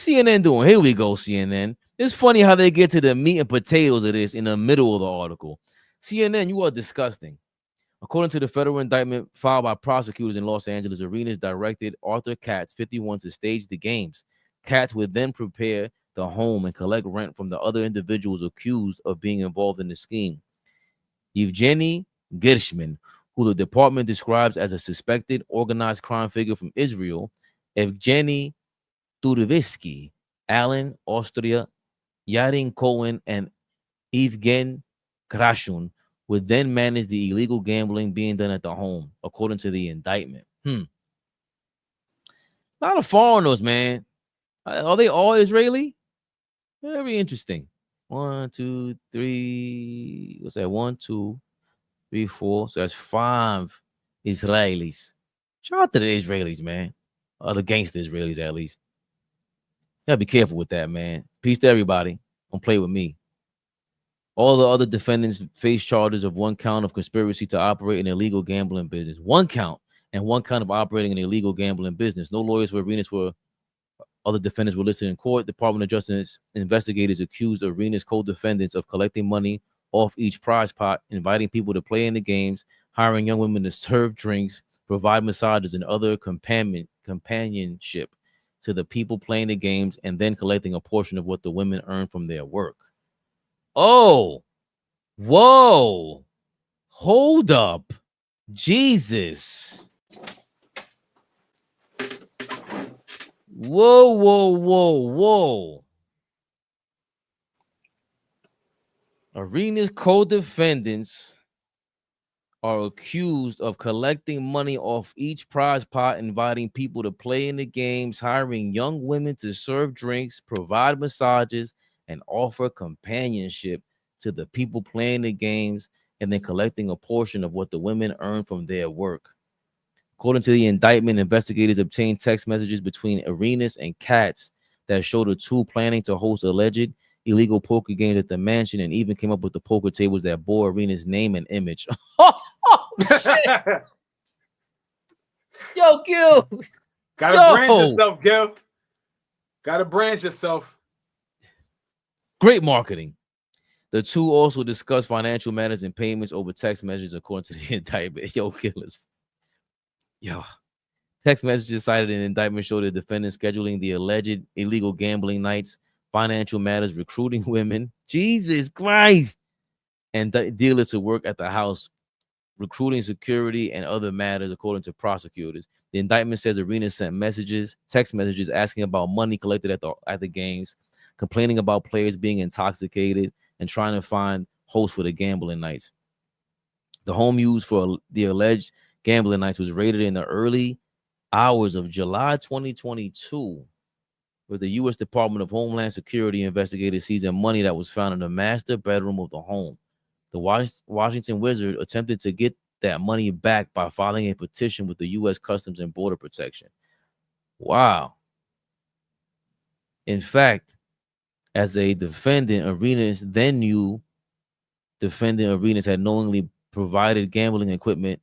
CNN doing? Here we go, CNN. It's funny how they get to the meat and potatoes of this in the middle of the article. CNN, you are disgusting. According to the federal indictment filed by prosecutors in Los Angeles, Arenas directed Arthur Katz, 51, to stage the games. Katz would then prepare the home and collect rent from the other individuals accused of being involved in the scheme. Yevgeny Gershman, who the department describes as a suspected organized crime figure from Israel, Evgeny Turevsky, Alan Austria, Yarin Cohen, and Evgen Krashun would then manage the illegal gambling being done at the home, according to the indictment. A lot of foreigners, man. Are they all Israeli? Very interesting. 1, 2, 3. What's that? 1, 2, 3, 4. So that's 5 Israelis. Shout out to the Israelis, man. Or the gangster Israelis, at least. Gotta be careful with that, man. Peace to everybody. Don't play with me. All the other defendants face charges of 1 count of conspiracy to operate an illegal gambling business. 1 count and 1 count of operating an illegal gambling business. No lawyers for Arenas were. Other defendants were listed in court. Department of Justice investigators accused Arenas co-defendants of collecting money off each prize pot, inviting people to play in the games, hiring young women to serve drinks, provide massages and other companionship to the people playing the games, and then collecting a portion of what the women earned from their work. Oh, whoa, hold up. Jesus. Whoa, whoa, whoa, whoa. Arenas co-defendants are accused of collecting money off each prize pot, inviting people to play in the games, hiring young women to serve drinks, provide massages, and offer companionship to the people playing the games, and then collecting a portion of what the women earn from their work. According to the indictment, investigators obtained text messages between Arenas and Katz that showed the two planning to host alleged illegal poker games at the mansion, and even came up with the poker tables that bore Arenas' name and image. Shit. Yo, Gil. Gotta brand yourself, Gil. Gotta brand yourself. Great marketing. The two also discussed financial matters and payments over text messages, according to the indictment. Yo, killers. Yo, text messages cited in the indictment show the defendant scheduling the alleged illegal gambling nights, financial matters, recruiting women, Jesus Christ, and dealers to work at the house, recruiting security, and other matters, according to prosecutors. The indictment says Arenas sent text messages asking about money collected at the games, complaining about players being intoxicated, and trying to find hosts for the gambling nights. The home used for the alleged gambling nights was raided in the early hours of July 2022, where the U.S. Department of Homeland Security investigators seized money that was found in the master bedroom of the home. The Washington Wizard attempted to get that money back by filing a petition with the U.S. Customs and Border Protection. Wow. In fact, as a defendant, Arenas then knew defendant Arenas had knowingly provided gambling equipment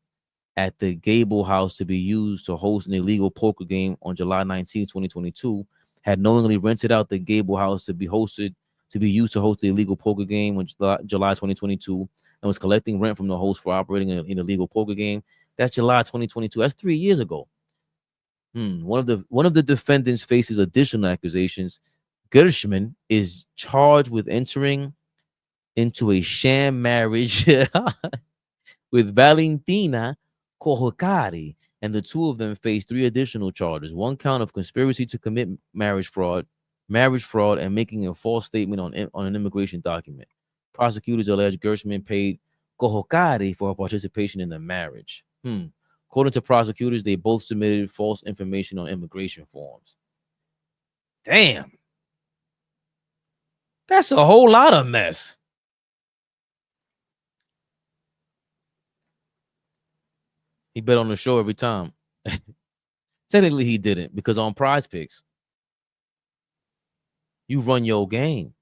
at the Gable House to be used to host an illegal poker game on July 19, 2022, had knowingly rented out the Gable House to be used to host the illegal poker game on July 2022, and was collecting rent from the host for operating an illegal poker game. That's July 2022. That's 3 years ago. One of the defendants faces additional accusations. Gershman is charged with entering into a sham marriage with Valentina Kohokari, and the two of them face 3 additional charges: 1 count of conspiracy to commit marriage fraud, and making a false statement on an immigration document. Prosecutors allege Gershman paid Kohokari for her participation in the marriage. According to prosecutors, they both submitted false information on immigration forms. Damn. That's a whole lot of mess. He bet on the show every time. Technically, he didn't, because on Prize Picks, you run your game.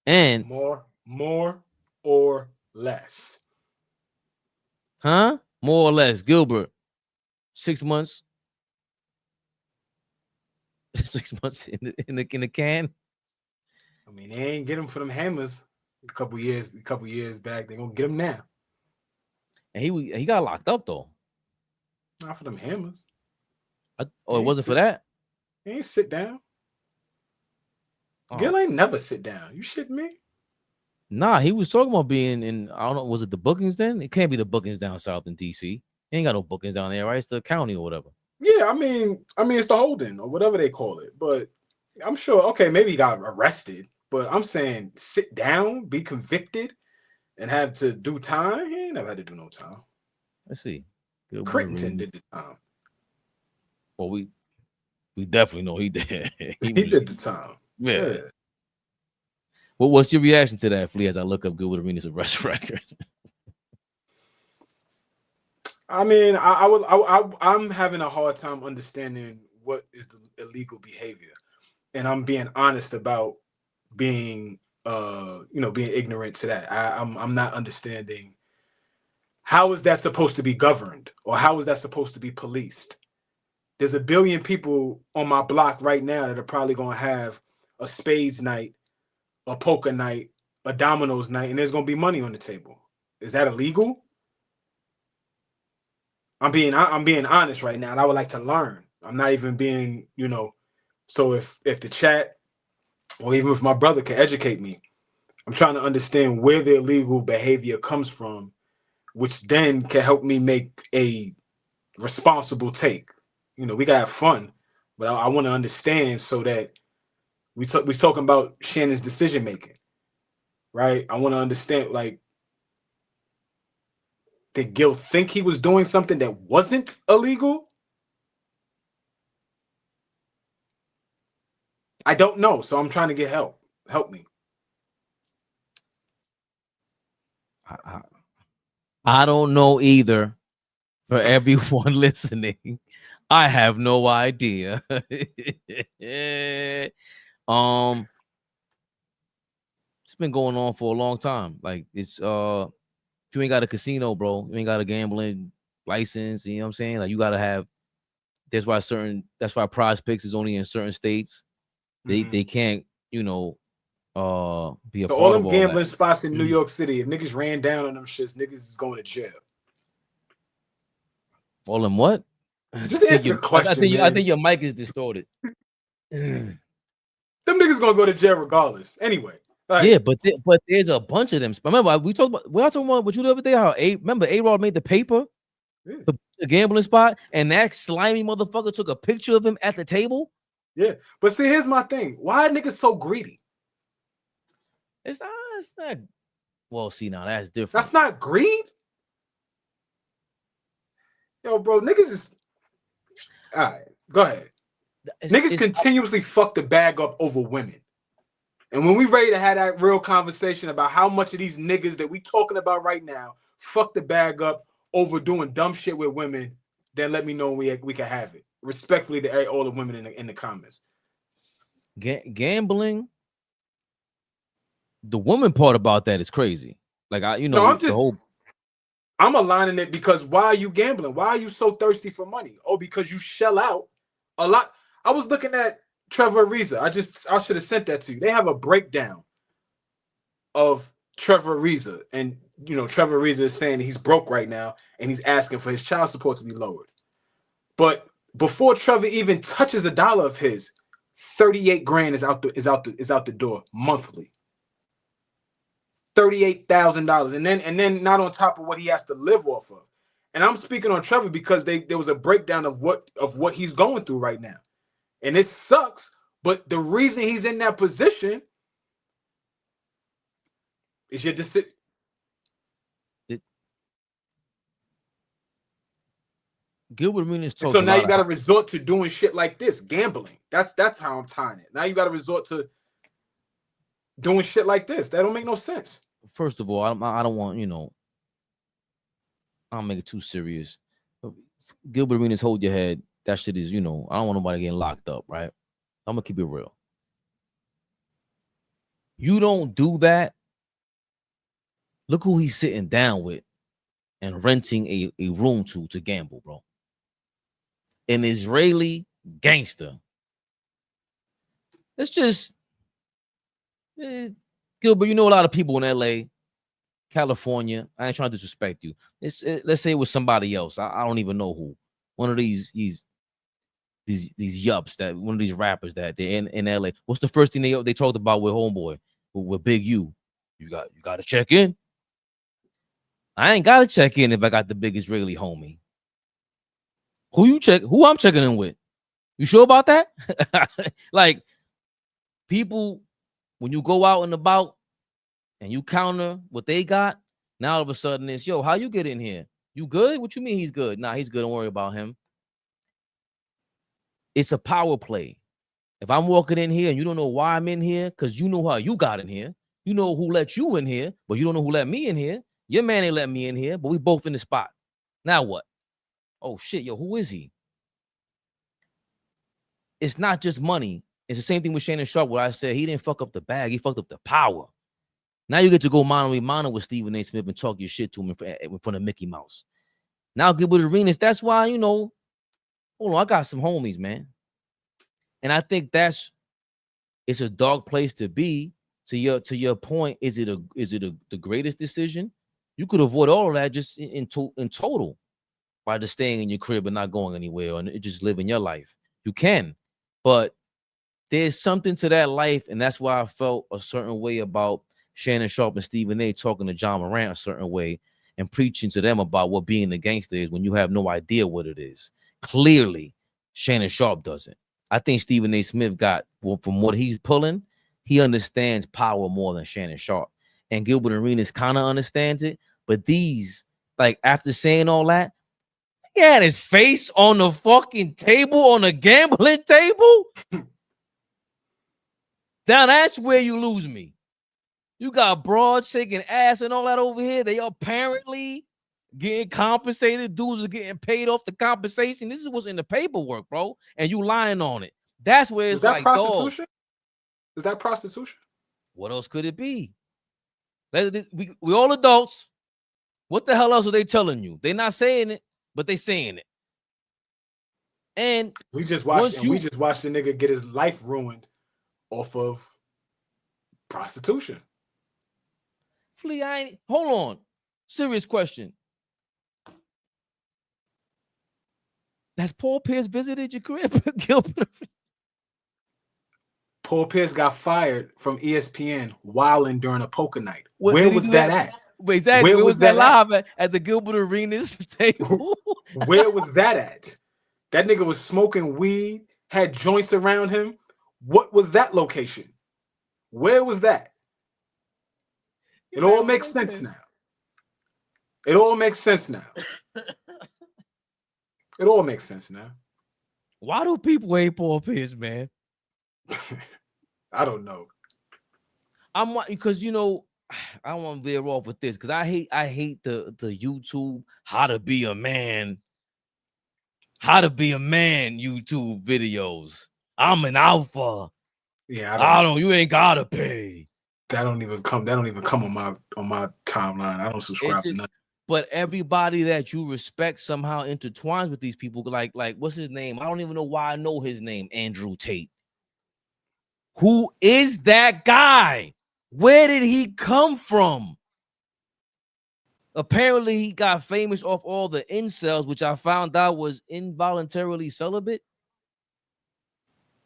And more or less. Huh? More or less. Gilbert, 6 months. 6 months in the can. I mean, they ain't get him for them hammers a couple years back. They're gonna get him now. And he got locked up though. Not for them hammers. It wasn't for that. He ain't sit down. Oh. Gil ain't never sit down. You shitting me? Nah, he was talking about being in, I don't know, was it the bookings then? It can't be the bookings down south in DC. He ain't got no bookings down there, right? It's the county or whatever. Yeah, I mean, it's the holding or whatever they call it. But I'm sure, okay, maybe he got arrested, but I'm saying sit down, be convicted, and have to do time. He ain't never had to do no time. Let's see. Gilbert Crittenton Arenas. did the time. Well, we definitely know he did. He did the time. Yeah. Well, what's your reaction to that, Flea, as I look up Gilbert Arenas' arrest record? I mean, I'm having a hard time understanding what is the illegal behavior, and I'm being honest about being being ignorant to that. I'm not understanding how is that supposed to be governed, or how is that supposed to be policed. There's a billion people on my block right now that are probably going to have a spades night, a poker night, a dominoes night, and there's going to be money on the table. Is that illegal? I'm being honest right now, and I would like to learn. I'm not even being, so if the chat or even if my brother can educate me, I'm trying to understand where the illegal behavior comes from, which then can help me make a responsible take. We gotta have fun, but I want to understand so that we talking about Shannon's decision making, right? I want to understand, like, did Gil think he was doing something that wasn't illegal? I don't know, so I'm trying to get help. Help me. I don't know either. For everyone listening, I have no idea. It's been going on for a long time. Like, it's if you ain't got a casino, bro, you ain't got a gambling license, you know what I'm saying? Like, you gotta have, that's why Prize Picks is only in certain states. They can't, be a So part all of them all gambling that. spots in New York City, if niggas ran down on them shits, niggas is going to jail. All them what? Just answer the question, I think your mic is distorted. Them niggas gonna go to jail regardless. Anyway. Like, yeah, but there's a bunch of them. Remember, we talked about what you the other day. How remember A-Rod made the paper, the gambling spot, and that slimy motherfucker took a picture of him at the table. Yeah, but see, here's my thing. Why are niggas so greedy? It's not. Well, see, now that's different. That's not greed. Yo, bro, niggas is all right. Go ahead. Niggas continuously fuck the bag up over women. And when we ready to have that real conversation about how much of these niggas that we talking about right now fuck the bag up over doing dumb shit with women, then let me know when we can have it. Respectfully to all the women in the comments. Gambling. The woman part about that is crazy. Like, I'm aligning it because why are you gambling? Why are you so thirsty for money? Oh, because you shell out a lot. I was looking at Trevor Ariza. I should have sent that to you. They have a breakdown of Trevor Ariza, and Trevor Ariza is saying he's broke right now and he's asking for his child support to be lowered. But before Trevor even touches a dollar of his, 38 grand is out the door monthly. $38,000, and then not on top of what he has to live off of. And I'm speaking on Trevor because there was a breakdown of what he's going through right now, and it sucks. But the reason he's in that position is your decision. Gilbert Arenas talks. So now you got to resort to doing shit like this, gambling. That's how I'm tying it. Now you got to resort to doing shit like this. That don't make no sense. First of all, I don't want, I don't make it too serious. Gilbert Arenas, hold your head. That shit is, I don't want nobody getting locked up, right? I'm gonna keep it real. You don't do that. Look who he's sitting down with and renting a room to gamble, bro. An Israeli gangster. It's just Gilbert, you know a lot of people in LA, California. I ain't trying to disrespect you. Let's say it was somebody else. I don't even know who. One of these yups, that one of these rappers that they're in LA. What's the first thing they talked about with Homeboy, with Big U? You got to check in. I ain't got to check in if I got the big Israeli homie. Who I'm checking in with? You sure about that? Like, people, when you go out and about and you counter what they got, now all of a sudden it's, yo, how you get in here? You good? What you mean he's good? Nah, he's good. Don't worry about him. It's a power play. If I'm walking in here and you don't know why I'm in here, because you know how you got in here. You know who let you in here, but you don't know who let me in here. Your man ain't let me in here, but we both in the spot. Now what? Oh, shit, yo, who is he? It's not just money. It's the same thing with Shannon Sharpe, where I said he didn't fuck up the bag. He fucked up the power. Now you get to go mano a mano with Stephen A. Smith and talk your shit to him in front of Mickey Mouse. Now Gilbert Arenas, that's why, you know, hold on, I got some homies, man. And I think it's a dark place to be. To your point, is it the greatest decision? You could avoid all of that just in total by just staying in your crib and not going anywhere and just living your life. You can, but there's something to that life, and that's why I felt a certain way about Shannon Sharpe and Stephen A. talking to John Morant a certain way and preaching to them about what being a gangster is when you have no idea what it is. Clearly, Shannon Sharpe doesn't. I think Stephen A. Smith got, from what he's pulling, he understands power more than Shannon Sharpe. And Gilbert Arenas kind of understands it. But these, like, after saying all that, he had his face on the fucking table, on the gambling table. Now that's where you lose me. You got broad shaking ass and all that over here. They apparently getting compensated. Dudes are getting paid off the compensation. This is what's in the paperwork, bro. And you lying on it. That's where it's like, prostitution? Is that prostitution? What else could it be? We all adults. What the hell else are they telling you? They're not saying it, but they saying it. And we just watched the nigga get his life ruined off of prostitution. Flea, hold on. Serious question. Has Paul Pierce visited your crib, Gilbert? Paul Pierce got fired from ESPN wilding during a poker night. Where was that at? Exactly. Where was that live at the Gilbert Arenas table? Where was that at? That nigga was smoking weed, had joints around him. What was that location? Where was that? It all makes sense now. It all makes sense now. It all makes sense now. Why do people hate Paul Pierce, man? I don't know. Because, you know, I don't want to veer off with this because I hate the YouTube how to be a man YouTube videos. I'm an alpha. Yeah, you ain't gotta pay. That don't even come on my timeline. I don't subscribe to nothing. But everybody that you respect somehow intertwines with these people. Like what's his name? I don't even know why I know his name. Andrew Tate. Who is that guy? Where did he come from? Apparently, he got famous off all the incels, which I found out was involuntarily celibate.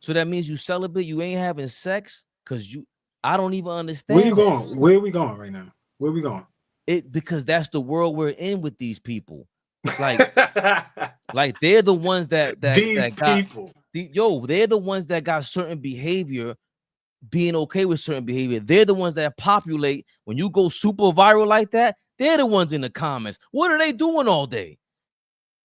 So that means you celibate, you ain't having sex, because I don't even understand. Where you going? Where are we going right now? Where are we going? Because that's the world we're in with these people. Like, like they're the ones that people. They're the ones that got certain behavior, being okay with certain behavior. They're the ones that populate. When you go super viral like that, they're the ones in the comments. What are they doing all day?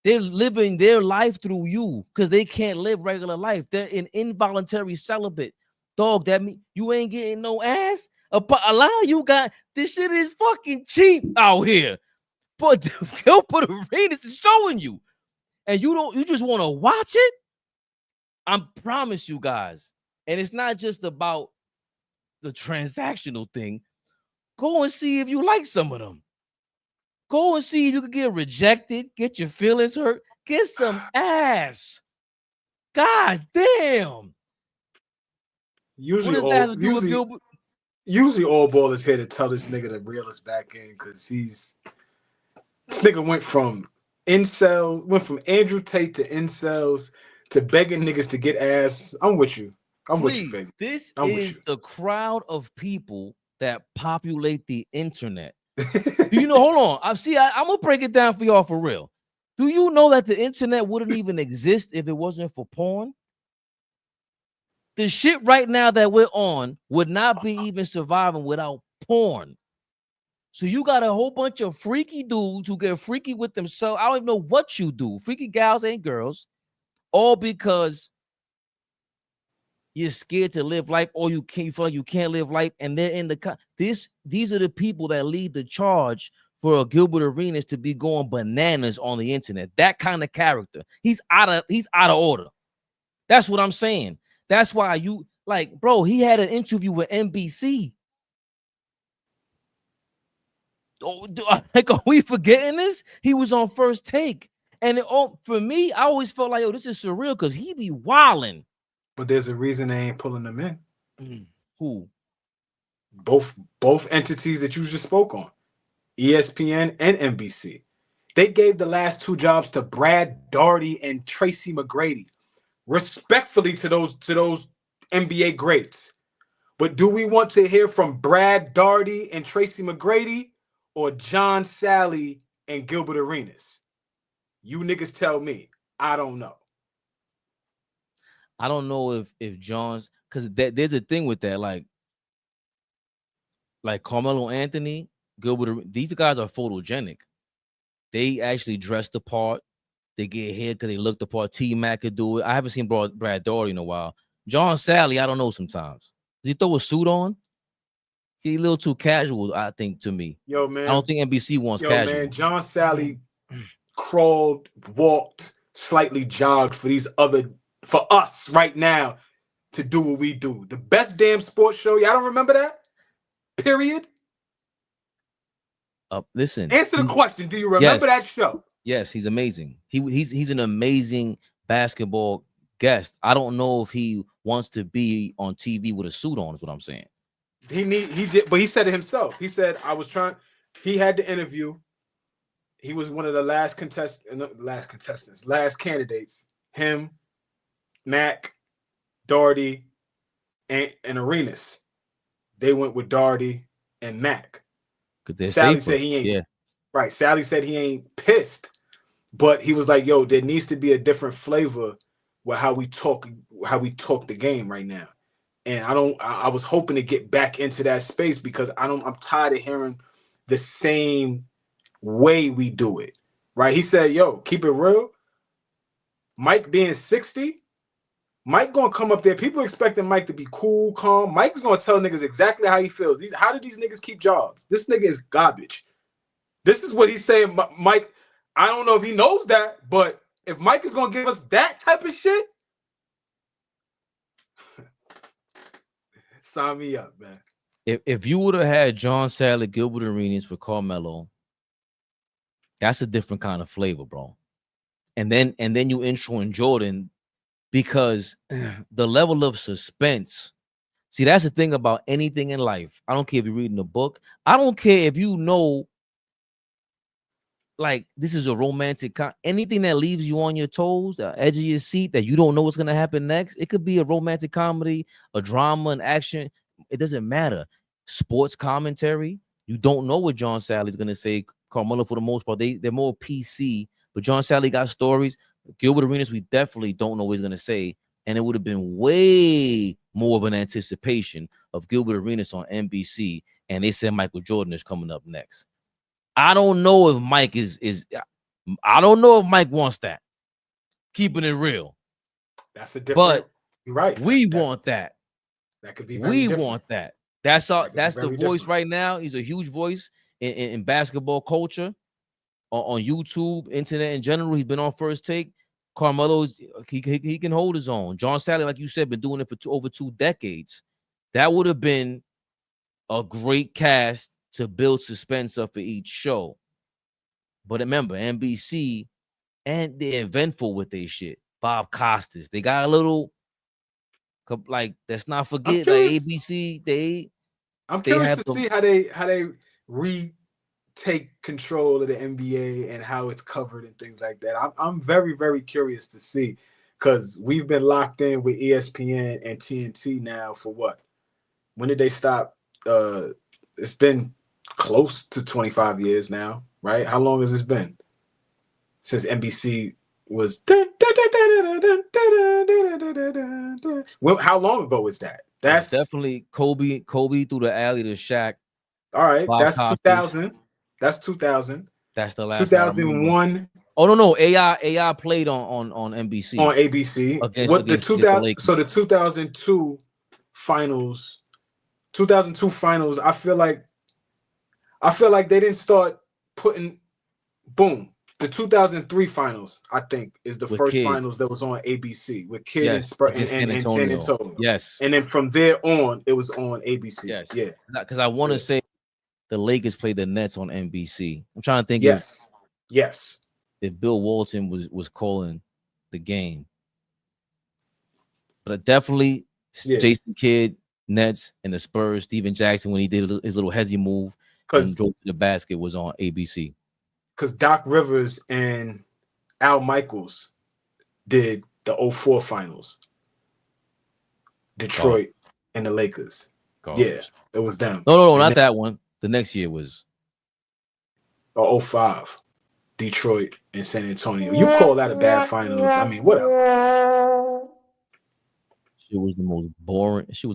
They're living their life through you because they can't live regular life. They're in involuntary celibate. Dog, that mean you ain't getting no ass. A lot of you got this shit is fucking cheap out here. But Gilbert Arenas is showing you. And you just want to watch it. I promise you guys. And it's not just about the transactional thing. Go and see if you like some of them. Go and see if you can get rejected, get your feelings hurt, get some ass. God damn. Usually AllBall is here to tell this nigga to reel us back in because this nigga went from Andrew Tate to incels to begging niggas to get ass. I'm with you. I'm with you, baby. This is the crowd of people that populate the internet. Do you know? Hold on. I'm gonna break it down for y'all for real. Do you know that the internet wouldn't even exist if it wasn't for porn? The shit right now that we're on would not be even surviving without porn. So you got a whole bunch of freaky dudes who get freaky with themselves. I don't even know what you do. Freaky gals and girls, all because you're scared to live life, or you feel like you can't live life, and they're in the these are the people that lead the charge for a Gilbert Arenas to be going bananas on the internet. That kind of character. He's out of order. That's what I'm saying. That's why you like, bro, he had an interview with NBC. Oh, like, are we forgetting this? He was on First Take. And for me, I always felt like, yo, this is surreal because he be wilding. But there's a reason they ain't pulling them in. Who? Both entities that you just spoke on, ESPN and NBC. They gave the last two jobs to Brad Daugherty and Tracy McGrady. Respectfully to those NBA greats. But do we want to hear from Brad Daugherty and Tracy McGrady or John Sally and Gilbert Arenas? You niggas tell me. I don't know. I don't know if John's, because there's a thing with that, like Carmelo Anthony, Gilbert. These guys are photogenic. They actually dress the part. They get hair because they look the part. T-Mac could do it. I haven't seen Brad Daugherty in a while. John Sally, I don't know sometimes. Does he throw a suit on? He's a little too casual, I think, to me. Yo, man. I don't think NBC wants casual. Yo, man, John Sally crawled, walked, slightly jogged for us right now to do what we do. The best damn sports show. Y'all don't remember that? Period. Listen. Answer the question. Do you remember that show? Yes, he's amazing. He's an amazing basketball guest. I don't know if he wants to be on TV with a suit on, is what I'm saying. He did, but he said it himself. He said, he had the interview. He was one of the last candidates. Him, Mac, Daugherty, and Arenas. They went with Daugherty and Mac. Sally said he ain't. Yeah. Right. Sally said he ain't pissed, but he was like, yo, there needs to be a different flavor with how we talk the game right now. And I was hoping to get back into that space because I'm tired of hearing the same way we do it. Right. He said, yo, keep it real. Mike being 60, Mike gonna come up there. People expecting Mike to be cool, calm. Mike's gonna tell niggas exactly how he feels. How do these niggas keep jobs? This nigga is garbage. This is what he's saying, Mike. I don't know if he knows that, but if Mike is gonna give us that type of shit, sign me up, man. If you would have had John Sally, Gilbert Arenas for Carmelo, that's a different kind of flavor, bro. And then you intro in Jordan, because the level of suspense. See, that's the thing about anything in life. I don't care if you're reading a book. I don't care if you know, like, this is a romantic anything that leaves you on your toes, the edge of your seat, that you don't know what's going to happen next. It could be a romantic comedy, a drama, an action. It doesn't matter. Sports commentary, you don't know what John Sally's going to say. Carmelo, for the most part, they're more PC, but John Sally got stories. Gilbert Arenas, we definitely don't know what he's going to say. And it would have been way more of an anticipation of Gilbert Arenas on NBC. And they said Michael Jordan is coming up next. I don't know if Mike I don't know if Mike wants that. Keeping it real. That's a different. But you're right. We want that. That could be very different. Want that. That's the voice right now. He's a huge voice in basketball culture, on YouTube, internet in general. He's been on First Take. Carmelo's he can hold his own. John Sally, like you said, been doing it for over 2 decades. That would have been a great cast to build suspense up for each show. But remember, NBC, and they're eventful with their shit. Bob Costas, they got a little, like, let's not forget, like ABC, I'm curious to see how they retake control of the NBA and how it's covered and things like that. I'm very, very curious to see, because we've been locked in with ESPN and TNT now for what? When did they stop it's been close to 25 years now, right? How long has this been since NBC was? How long ago was that? That's definitely Kobe. Kobe threw the alley to Shaq. All right. Bob That's Costas. 2000. That's 2000. That's the last 2001. Oh no, AI played on NBC on ABC. against the Lakers. So the 2002 finals. 2002 finals. I feel like they didn't start putting. Boom. The 2003 finals, I think, is the first finals that was on ABC with Kidd and San Antonio. Yes. And then from there on, it was on ABC. Yes. Yeah. Because I want to say the Lakers played the Nets on NBC. I'm trying to think. Yes. If Bill Walton was calling the game. But definitely Jason Kidd, Nets, and the Spurs. Steven Jackson, when he did his little hezzy move and drove to the basket, was on ABC. Because Doc Rivers and Al Michaels did the 04 finals. Detroit and the Lakers. Yeah, it was them. No, not that one. The next year was 05. Detroit and San Antonio. You call that a bad finals? I mean, whatever. She was the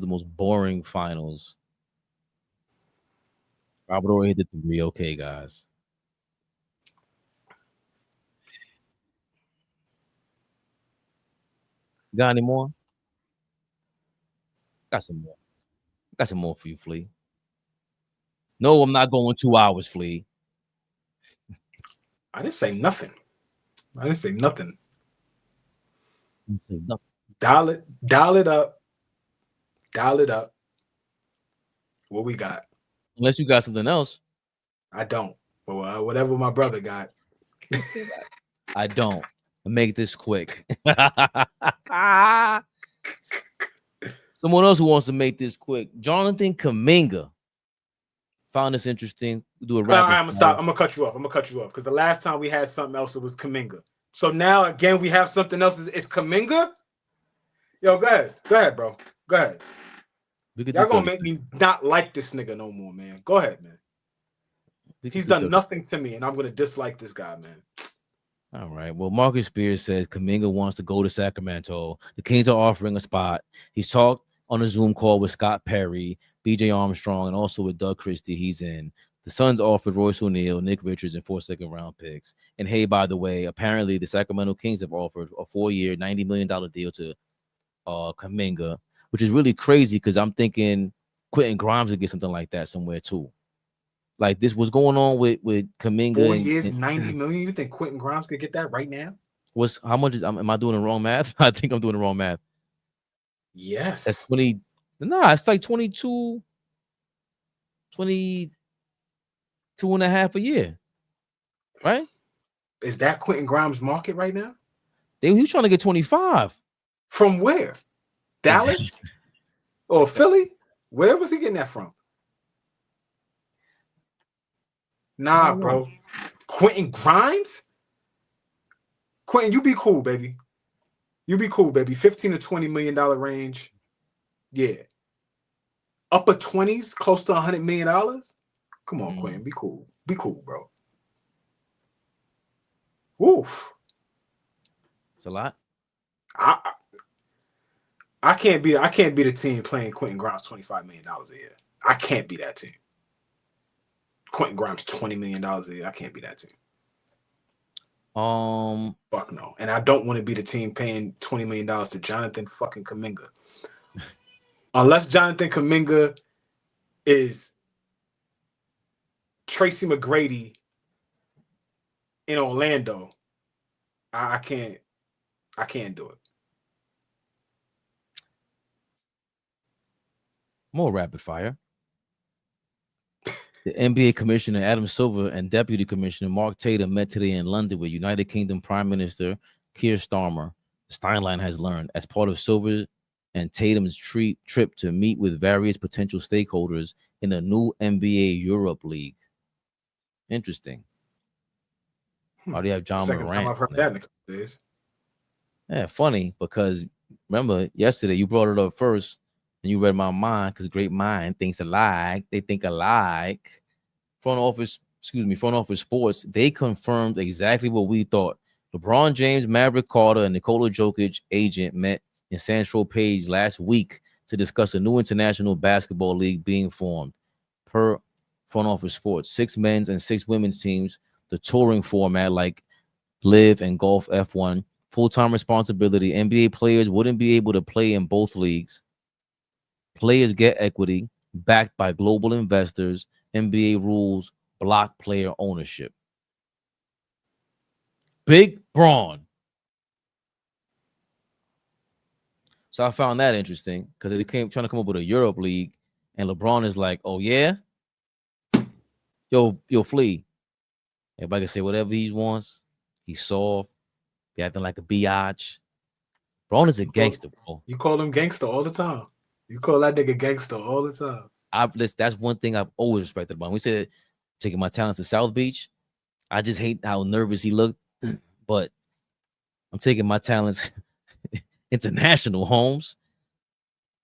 most boring finals. Robert Horry hit the 3. Okay, guys. Got any more? Got some more. Got some more for you, Flea. No, I'm not going 2 hours, Flea. I didn't say nothing. Dial it up. What we got? Unless you got something else. I don't. But whatever my brother got. I don't. Make this quick. Someone else who wants to make this quick. Jonathan Kuminga. Found this interesting. Do a rapid I'm gonna cut you off because the last time we had something else, it was Kuminga. So now again we have something else. It's Kuminga. Yo, go ahead, bro. Go ahead. Y'all gonna make me not like this nigga no more, man. Go ahead, man. He's done nothing to me, and I'm gonna dislike this guy, man. All right. Well, Marcus Spears says Kuminga wants to go to Sacramento. The Kings are offering a spot. He's talked on a Zoom call with Scott Perry, BJ Armstrong, and also with Doug Christie. He's in. The Suns offered Royce O'Neal, Nick Richards, and 4 second-round picks. And hey, by the way, apparently the Sacramento Kings have offered a 4-year, $90 million deal to Kuminga, which is really crazy because I'm thinking Quentin Grimes would get something like that somewhere too. Like this was going on with Kuminga. 4 years, $90 million. You think Quentin Grimes could get that right now? How much is? Am I doing the wrong math? I think I'm doing the wrong math. Yes. That's 20. Nah, it's like 22 and a half a year, right? Is that Quentin Grimes' market right now? He was trying to get 25. From where? Dallas or Philly? Where was he getting that from? Nah, bro. Quentin Grimes? Quentin, you be cool, baby. You be cool, baby. $15 to $20 million range. Yeah. Upper 20s, close to $100 million. Come on, Quentin. Be cool. Be cool, bro. Woof. It's a lot. I can't be the team playing Quentin Grimes $25 million a year. I can't be that team. Quentin Grimes $20 million a year. I can't be that team. Fuck no. And I don't want to be the team paying $20 million to Jonathan fucking Kuminga. Unless Jonathan Kuminga is Tracy McGrady in Orlando, I can't do it. More rapid fire. The NBA Commissioner Adam Silver and Deputy Commissioner Mark Tatum met today in London with United Kingdom Prime Minister Keir Starmer. Steinline has learned as part of Silver and Tatum's trip to meet with various potential stakeholders in a new NBA Europe League. Interesting. Why do you have John Morant? I've heard that in a couple days. Yeah, funny because remember yesterday you brought it up first, And you read my mind because great mind thinks alike. They think alike. Front office sports, they confirmed exactly what we thought. LeBron James, Maverick Carter, and Nikola Jokic agent met in San Tropez last week to discuss a new international basketball league being formed. Per front office sports, 6 men's and 6 women's teams, the touring format like Live and Golf F1, full-time responsibility. NBA players wouldn't be able to play in both leagues. Players get equity backed by global investors. NBA rules block player ownership. Big Braun. So I found that interesting because they came trying to come up with a Europe league, and LeBron is like, "Oh yeah, yo, Flea." Everybody can say whatever he wants. He's soft. He acting like a biatch. Braun is a gangster, bro. You call him gangster all the time. You call that nigga gangster all the time. That's one thing I've always respected about him. We said taking my talents to South Beach. I just hate how nervous he looked, but I'm taking my talents international, Holmes.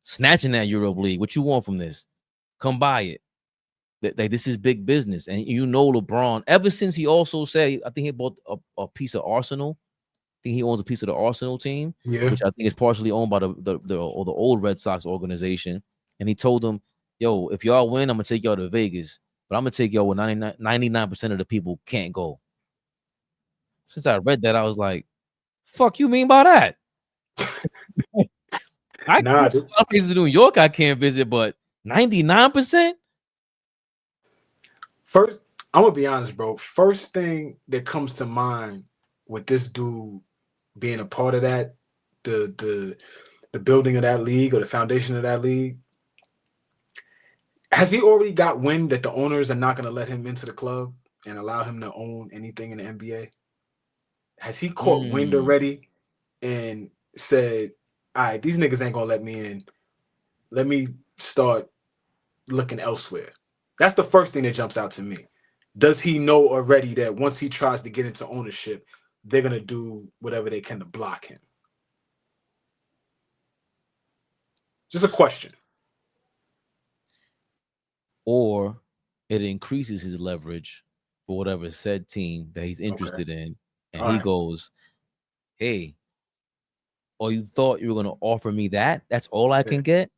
Snatching that Europe League. What you want from this? Come buy it. This is big business. And you know LeBron, ever since he also said, I think he bought a piece of Arsenal. I think he owns a piece of the Arsenal team, which I think is partially owned by the old Red Sox organization. And he told them, yo, if y'all win, I'm going to take y'all to Vegas. But I'm going to take y'all where 99% of the people can't go. Since I read that, I was like, fuck you mean by that? I can't places in New York I can't visit, but 99%? First, I'm going to be honest, bro. First thing that comes to mind with this dude being a part of that, the building of that league or the foundation of that league, has he already got wind that the owners are not going to let him into the club and allow him to own anything in the NBA? Has he caught wind already and said, all right, these niggas ain't going to let me in. Let me start looking elsewhere. That's the first thing that jumps out to me. Does he know already that once he tries to get into ownership, they're going to do whatever they can to block him? Just a question. Or it increases his leverage for whatever said team that he's interested in. And he goes, hey, or you thought you were going to offer me that? That's all I can get?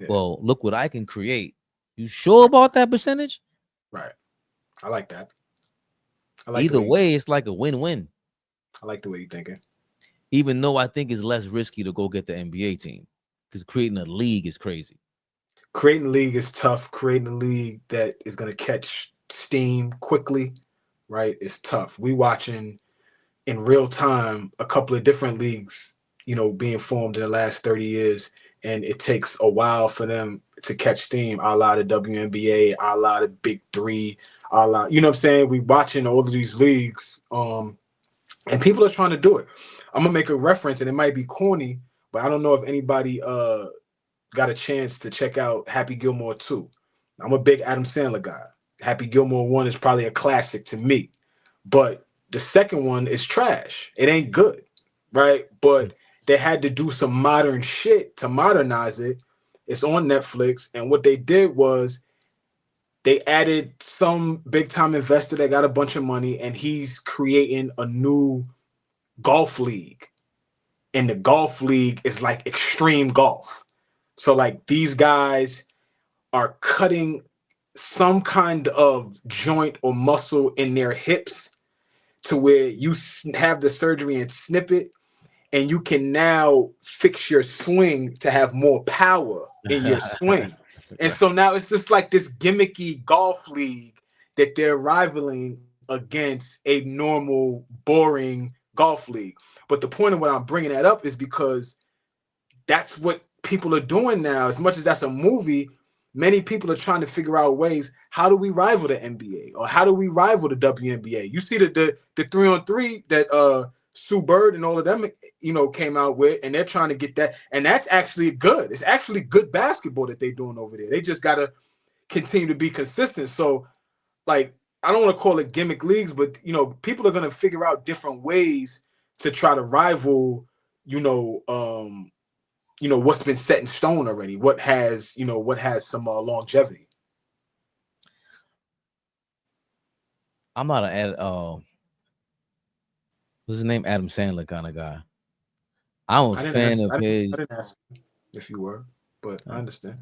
Well, look what I can create. You sure about that percentage? Right. I like that. Either way, it's like a win-win. I like the way you're thinking. Even though I think it's less risky to go get the NBA team because creating a league is crazy. Creating a league is tough. Creating a league that is going to catch steam quickly, right, is tough. We watching in real time a couple of different leagues, being formed in the last 30 years, and it takes a while for them to catch steam, a la the WNBA, a la the Big Three, a la, you know what I'm saying? We watching all of these leagues, and people are trying to do it. I'm going to make a reference, and it might be corny, but I don't know if anybody got a chance to check out Happy Gilmore 2. I'm a big Adam Sandler guy. Happy Gilmore 1 is probably a classic to me, but the second one is trash. It ain't good, right? But they had to do some modern shit to modernize it. It's on Netflix, and what they did was they added some big-time investor that got a bunch of money, and he's creating a new golf league. And the golf league is like extreme golf. So like these guys are cutting some kind of joint or muscle in their hips to where you have the surgery and snip it, and you can now fix your swing to have more power in your swing. And so now it's just like this gimmicky golf league that they're rivaling against a normal, boring golf league. But the point of what I'm bringing that up is because that's what people are doing now. As much as that's a movie, many people are trying to figure out ways, how do we rival the NBA or how do we rival the WNBA? You see the 3-on-3 that Sue Bird and all of them, came out with, and they're trying to get that. And that's actually good. It's actually good basketball that they're doing over there. They just got to continue to be consistent. So, like, I don't want to call it gimmick leagues, but, people are going to figure out different ways to try to rival, what's been set in stone already? What has some longevity? I'm not what's his name? Adam Sandler kind of guy. I'm a fan of his. I didn't ask if you were, but I understand.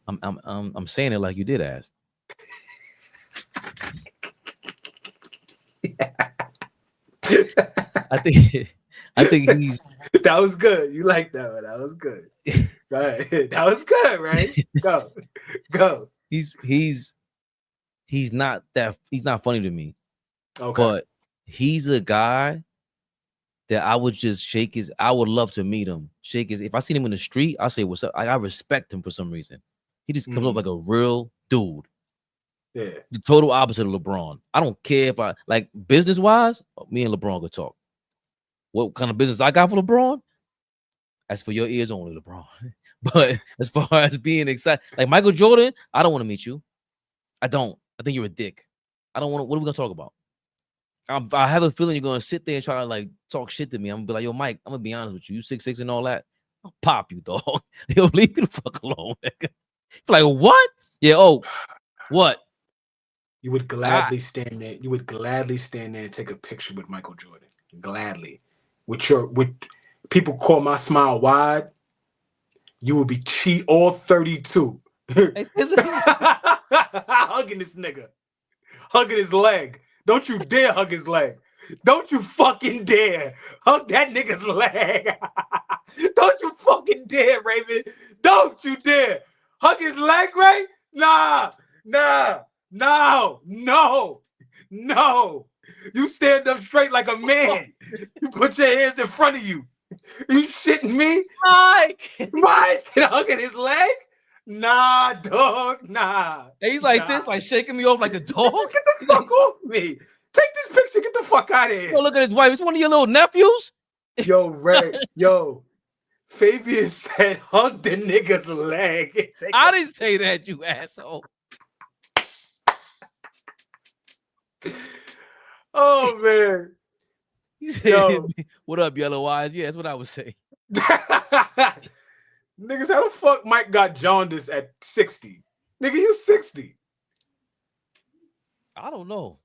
I'm saying it like you did ask. I think he's. That was good. You like that one? That was good. Right. That was good, right? Go. He's not funny to me. Okay. But he's a guy that I would just shake his. I would love to meet him. Shake his. If I see him in the street, I say what's up. I respect him for some reason. He just comes off like a real dude. Yeah. The total opposite of LeBron. I don't care if I like business wise. Me and LeBron could talk. What kind of business I got for LeBron? That's for your ears only, LeBron. But as far as being excited, like Michael Jordan, I don't want to meet you. I don't. I think you're a dick. I don't want to. What are we gonna talk about? I have a feeling you're gonna sit there and try to like talk shit to me. I'm gonna be like, yo, Mike, I'm gonna be honest with you. You 6'6" and all that. I'll pop you, dog. Yo, leave me the fuck alone. Like, what? Yeah, oh, what? You would gladly stand there. You would gladly stand there and take a picture with Michael Jordan. Gladly. With people call my smile wide. You would be cheat all 32. Hugging this nigga. Hugging his leg. Don't you dare hug his leg. Don't you fucking dare hug that nigga's leg. Don't you fucking dare, Raven. Don't you dare hug his leg, Ray? Nah. No. You stand up straight like a man. You put your hands in front of you. You shitting me? Mike hugging his leg? Nah, dog. Nah. And he's like this, like shaking me off like a dog. Get the fuck off me. Take this picture. Get the fuck out of here. Yo, look at his wife. It's one of your little nephews. Yo, Ray. Yo. Fabian said hug the nigga's leg. I didn't say that, you asshole. Oh, man. He said, what up, yellow eyes? Yeah, that's what I would say. Niggas, how the fuck Mike got jaundice at 60? Nigga, you 60. I don't know.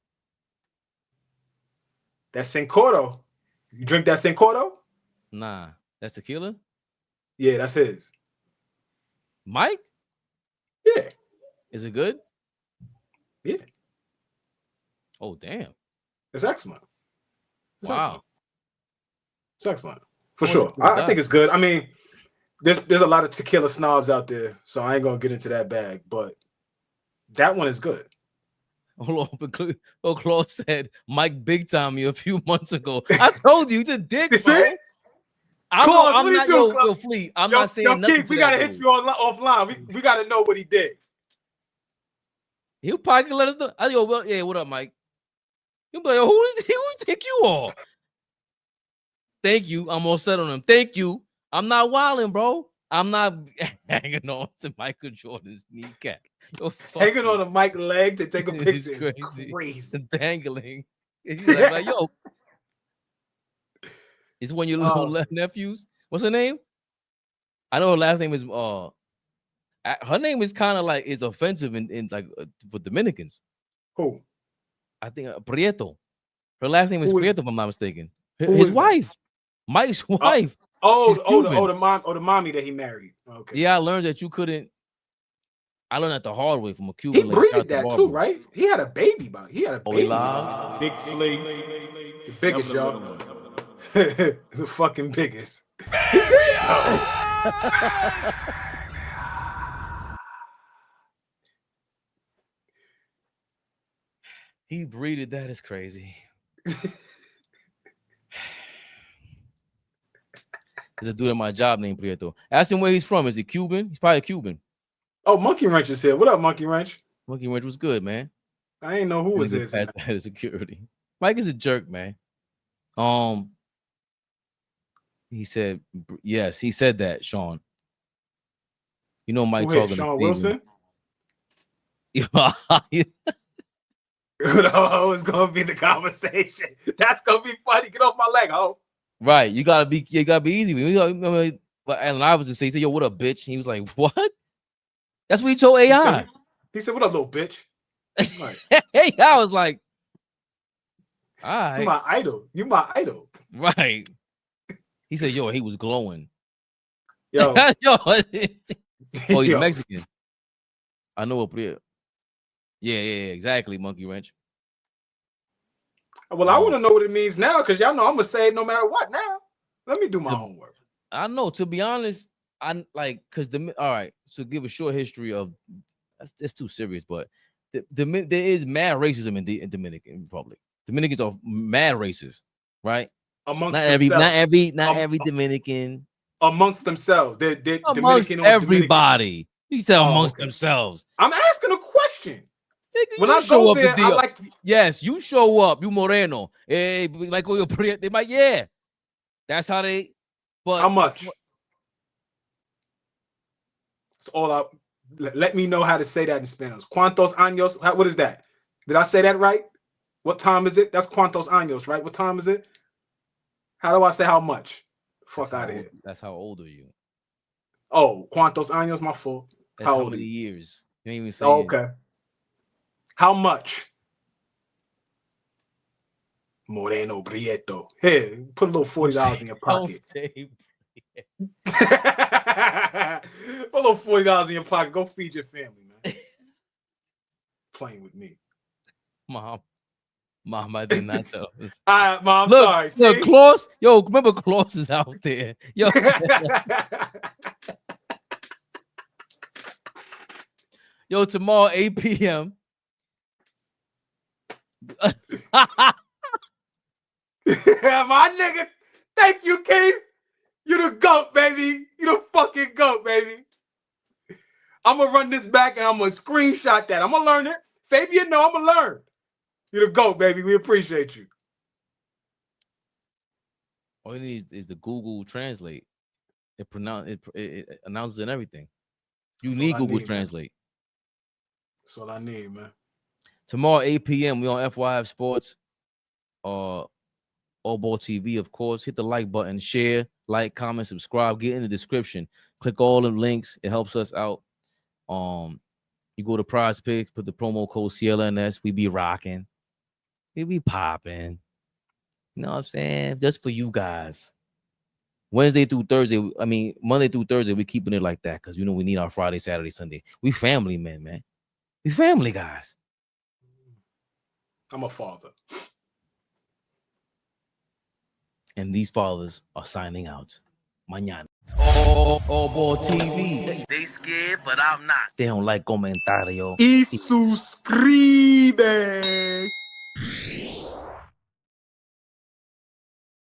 That's Cincordo. You drink that Cincordo? Nah, that's tequila? Yeah, that's his. Mike? Yeah. Is it good? Yeah. Oh, damn. It's excellent. Wow. It's excellent. For sure. I think it's good. I mean, there's a lot of tequila snobs out there, so I ain't gonna get into that bag, but that one is good. Hold on, Claude said Mike big time me a few months ago. I told you he's a dick, bro. I'm not your Fleet. I'm not saying nothing. Keith, we gotta hit you offline. We gotta know what he did. He'll probably let us know. I go, well, yeah, what up, Mike? He'll be like, who do you think you are? Thank you. I'm all set on him. Thank you. I'm not wilding, bro. I'm not hanging on to Michael Jordan's kneecap. Hanging on a Mike leg to take a picture is crazy. Dangling. He's like, yo. It's one of your little nephews. What's her name? I know her last name is her name is kind of like is offensive in like for Dominicans. Who? I think Prieto. Her last name is Prieto, if I'm not mistaken. His wife. Mike's wife. The mommy that he married. Okay. Yeah, I learned that you couldn't. I learned that the hard way from a Cuban. He breeded that too, right? He had a baby, he had a baby. Big Flea. The biggest, y'all. The fucking biggest. He breeded that is crazy. There's a dude at my job named Prieto. Ask him where he's from. Is he Cuban? He's probably Cuban. Oh, Monkey Wrench is here. What up, Monkey Wrench? Monkey Wrench was good, man. I ain't know who was this. Head of security. Mike is a jerk, man. He said, yes, he said that, Sean. You know Mike talking Sean to Wilson? Oh, it's gonna be the conversation. That's gonna be funny. Get off my leg, ho. Right. You gotta be easy. But Allen Iverson said, "Yo, what up, bitch?" And he was like, "What?" That's what he told AI. He said, "What up, little bitch?" Like, AI was like, "All right, "You my idol. You my idol." right." He said, "Yo, he was glowing." Yo, Yo, oh, he's yo. Mexican. I know what. Yeah, exactly. Monkey Wrench. Well, I want to know what it means now because y'all know I'm gonna say it no matter what. Now, let me do my homework. I know. To be honest, I like because all right. So give a short history of that's too serious, but there is mad racism in the Dominican Republic. Dominicans are mad racist, right? Amongst not themselves. every Dominican amongst themselves. They're amongst Dominican everybody. He said amongst okay. themselves. I'm asking a question. Nigga, when I show up there, I like yes, you show up, you Moreno. Hey, like they might, yeah. That's how they. But how much? It's all out. Let me know how to say that in Spanish. ¿Cuántos años? What is that? Did I say that right? What time is it? That's ¿cuántos años, right? What time is it? How do I say how much? Fuck out of here. That's how old are you? Oh, ¿cuántos años? My fault. That's how many years? You ain't even saying. Oh, okay. How much? Moreno Prieto. Here, put a little $40 in your pocket. Put a little $40 in your pocket. Go feed your family, man. Playing with me. Mom, I did not tell. All right, Mom. Look, sorry. Look, Klaus. Yo, remember Klaus is out there. Yo. Yo, tomorrow 8 p.m. My nigga, thank you, Keith. You the GOAT, baby. You the fucking GOAT, baby. I'm gonna run this back and I'm gonna screenshot that. I'm gonna learn it. Fabian, no, I'm gonna learn. You the GOAT, baby. We appreciate you. All you need is the Google Translate. It announces and everything. You need Google Translate. That's all I need, man. Tomorrow 8 p.m. we on FYF Sports. AllBall TV, of course. Hit the like button, share, like, comment, subscribe. Get in the description. Click all the links. It helps us out. You go to Prize Picks, put the promo code CLNS. We be rocking. We be popping. You know what I'm saying? Just for you guys. Monday through Thursday, we keeping it like that because you know we need our Friday, Saturday, Sunday. We family men, man. We family guys. I'm a father. And these fathers are signing out. Mañana. AllBall TV. They scared, but I'm not. They don't like comentario. Y suscribe.